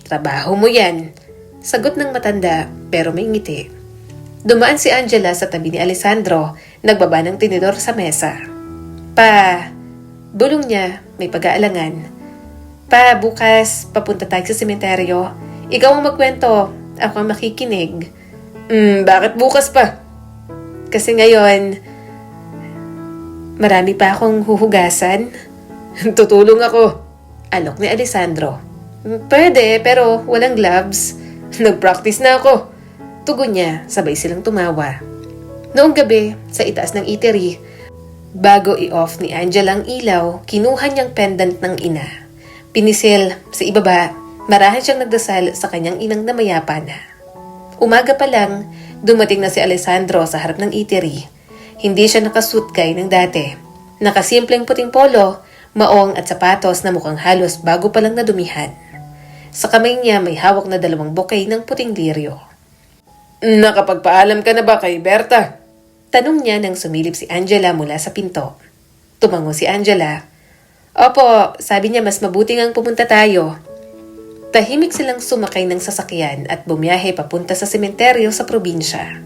Trabaho mo yan. Sagot ng matanda pero may ngiti. Dumaan si Angela sa tabi ni Alessandro, nagbaba ng tinidor sa mesa. Bulong niya, may pag-aalangan. Bukas, papunta tayo sa sementeryo. Ikaw ang magkwento, ako ang makikinig. Bakit bukas pa? Kasi ngayon, marami pa akong huhugasan. Tutulong ako. Alok ni Alessandro. Pwede, pero walang gloves. Nag-practice na ako. Tugon niya, sabay silang tumawa. Noong gabi, sa itaas ng eatery, bago i-off ni Angela ang ilaw, kinuha niyang pendant ng ina. Pinisil, sa ibaba, marahan siyang nagdasal sa kanyang inang na mayapa na. Umaga pa lang, dumating na si Alessandro sa harap ng eatery. Hindi siya nakasuit gaya ng dati. Nakasimpleng puting polo, maong at sapatos na mukhang halos bago pa lang nadumihan. Sa kamay niya may hawak na 2 bouquet ng puting liryo. Nakapagpaalam ka na ba kay Berta? Tanong niya nang sumilip si Angela mula sa pinto. Tumango si Angela. Opo, sabi niya mas mabuting ang pumunta tayo. Tahimik silang sumakay ng sasakyan at bumiyahe papunta sa sementeryo sa probinsya.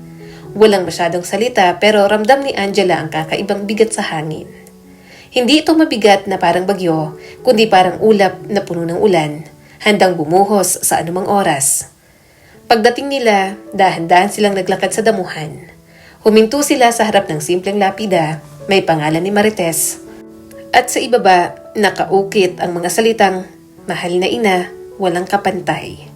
Walang masyadong salita pero ramdam ni Angela ang kakaibang bigat sa hangin. Hindi ito mabigat na parang bagyo, kundi parang ulap na puno ng ulan, handang bumuhos sa anumang oras. Pagdating nila, dahan-dahan silang naglakad sa damuhan. Huminto sila sa harap ng simpleng lapida, may pangalan ni Marites. At sa ibaba, nakaukit ang mga salitang, "Mahal na ina, walang kapantay."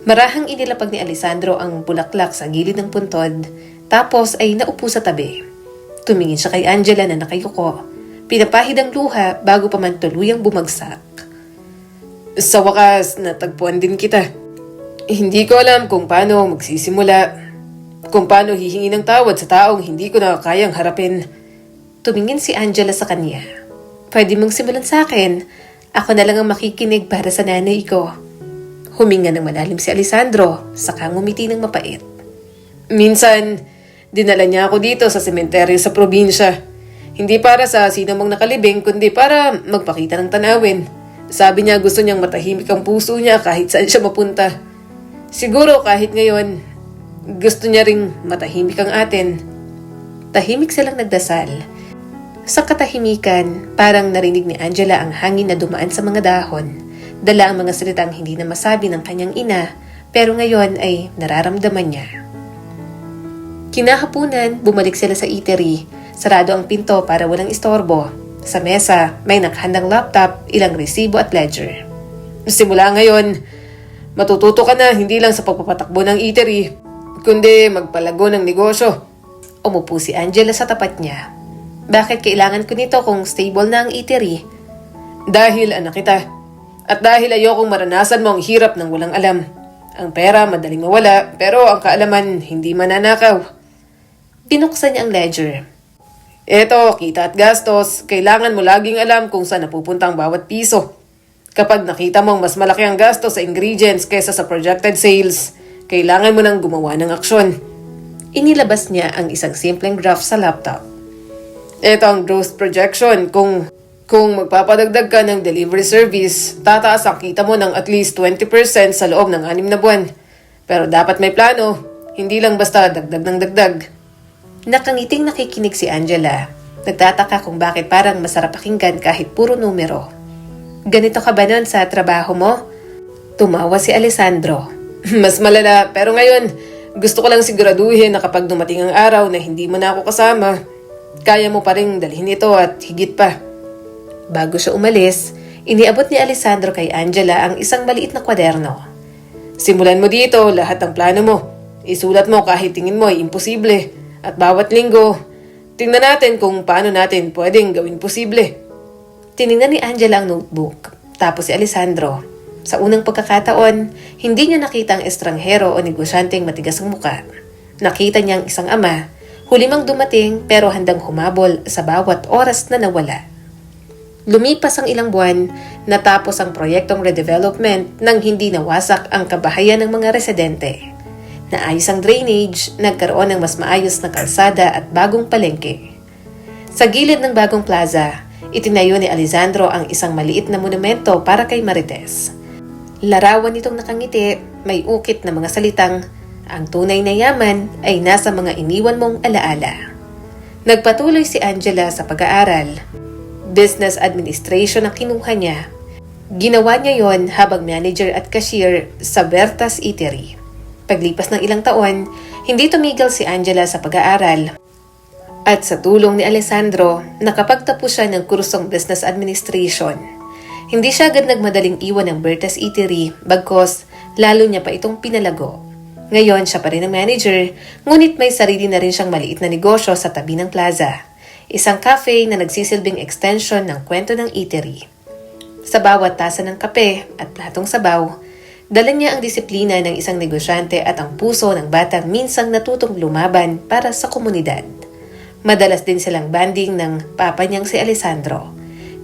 Marahang inilapag ni Alessandro ang bulaklak sa gilid ng puntod, tapos ay naupo sa tabi. Tumingin siya kay Angela na nakayuko, pinapahid ang luha bago pa man tuluyang bumagsak. Sa wakas, natagpuan din kita. Hindi ko alam kung paano magsisimula. Kung paano hihingi ng tawad sa taong hindi ko na kayang harapin. Tumingin si Angela sa kanya. Pwede mong simulan sa akin. Ako na lang ang makikinig para sa nanay ko. Huminga ng malalim si Alessandro, saka ngumiti ng mapait. Minsan, dinala niya ako dito sa sementeryo sa probinsya. Hindi para sa sino mang nakalibing, kundi para magpakita ng tanawin. Sabi niya gusto niyang matahimik ang puso niya kahit saan siya mapunta. Siguro kahit ngayon, gusto niya ring matahimik ang atin. Tahimik silang nagdasal. Sa katahimikan, parang narinig ni Angela ang hangin na dumaan sa mga dahon. Dala ang mga salitang hindi na masabi ng kanyang ina, pero ngayon ay nararamdaman niya. Kinahapunan, bumalik sila sa eatery. Sarado ang pinto para walang istorbo. Sa mesa, may nakahandang laptop, ilang resibo at ledger. Simula ngayon, matututo ka na hindi lang sa pagpapatakbo ng eatery, kundi magpalago ng negosyo. Umupo si Angela sa tapat niya. Bakit kailangan ko nito kung stable na ang eatery? Dahil anak kita. At dahil ayokong maranasan mo ang hirap ng walang alam. Ang pera madaling mawala, pero ang kaalaman hindi mananakaw. Binuksan niya ang ledger. Eto, kita at gastos, kailangan mo laging alam kung saan napupunta ang bawat piso. Kapag nakita mong mas malaki ang gastos sa ingredients kaysa sa projected sales, kailangan mo nang gumawa ng aksyon. Inilabas niya ang isang simpleng graph sa laptop. Ito ang growth projection. Kung magpapadagdag ka ng delivery service, tataas ang kita mo ng at least 20% sa loob ng 6 na buwan. Pero dapat may plano, hindi lang basta dagdag ng dagdag. Nakangiting nakikinig si Angela. Nagtataka kung bakit parang masarap pakinggan kahit puro numero. Ganito ka ba nun sa trabaho mo? Tumawa si Alessandro. Mas malala, pero ngayon, gusto ko lang siguraduhin na kapag dumating ang araw na hindi mo na ako kasama, kaya mo pa rin dalhin ito at higit pa. Bago siya umalis, iniabot ni Alessandro kay Angela ang isang maliit na kwaderno. Simulan mo dito lahat ng plano mo. Isulat mo kahit tingin mo ay imposible. At bawat linggo, tingnan natin kung paano natin pwedeng gawin posible. Tiningnan ni Angela ang notebook, tapos si Alessandro. Sa unang pagkakataon, hindi niya nakita ang estranghero o negosyanteng matigas ang muka. Nakita niya ang isang ama, huli mang dumating pero handang humabol sa bawat oras na nawala. Lumipas ang ilang buwan, natapos ang proyektong redevelopment nang hindi nawasak ang kabahayan ng mga residente. Naayos ang drainage, nagkaroon ng mas maayos na kalsada at bagong palengke. Sa gilid ng bagong plaza, itinayo ni Alessandro ang isang maliit na monumento para kay Marites. Larawan nitong nakangiti, may ukit na mga salitang, "Ang tunay na yaman ay nasa mga iniwan mong alaala." Nagpatuloy si Angela sa pag-aaral. Business administration ang kinuha niya. Ginawa niya yon habang manager at cashier sa Berta's Eatery. Paglipas ng ilang taon, hindi tumigil si Angela sa pag-aaral. At sa tulong ni Alessandro, nakapagtapos siya ng kursong Business Administration. Hindi siya agad nagmadaling iwan ng Berta's Eatery, bagkos lalo niya pa itong pinalago. Ngayon siya pa rin ang manager, ngunit may sarili na rin siyang maliit na negosyo sa tabi ng plaza. Isang cafe na nagsisilbing extension ng kwento ng eatery. Sa bawat tasa ng kape at platong sabaw, dala niya ang disiplina ng isang negosyante at ang puso ng batang minsang natutong lumaban para sa komunidad. Madalas din silang banding ng papa niyang si Alessandro.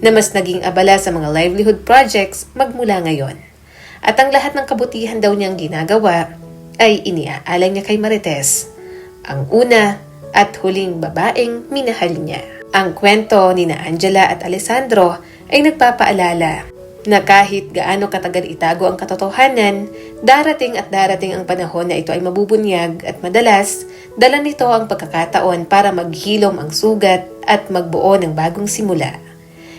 na mas naging abala sa mga livelihood projects magmula ngayon. At ang lahat ng kabutihan daw niyang ginagawa ay iniaalay niya kay Marites, ang una at huling babaeng minahal niya. Ang kwento ni na Angela at Alessandro ay nagpapaalala na kahit gaano katagal itago ang katotohanan, darating ang panahon na ito ay mabubunyag at madalas, dala nito ang pagkakataon para maghilom ang sugat at magbuo ng bagong simula.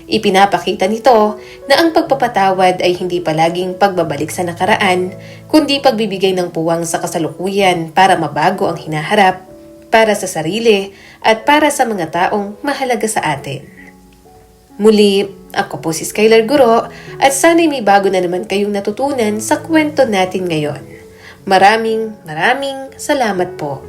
Ipinapakita nito na ang pagpapatawad ay hindi palaging pagbabalik sa nakaraan, kundi pagbibigay ng puwang sa kasalukuyan para mabago ang hinaharap, para sa sarili at para sa mga taong mahalaga sa atin. Muli, ako po si Skylar Guro at sana'y may bago na naman kayong natutunan sa kwento natin ngayon. Maraming salamat po.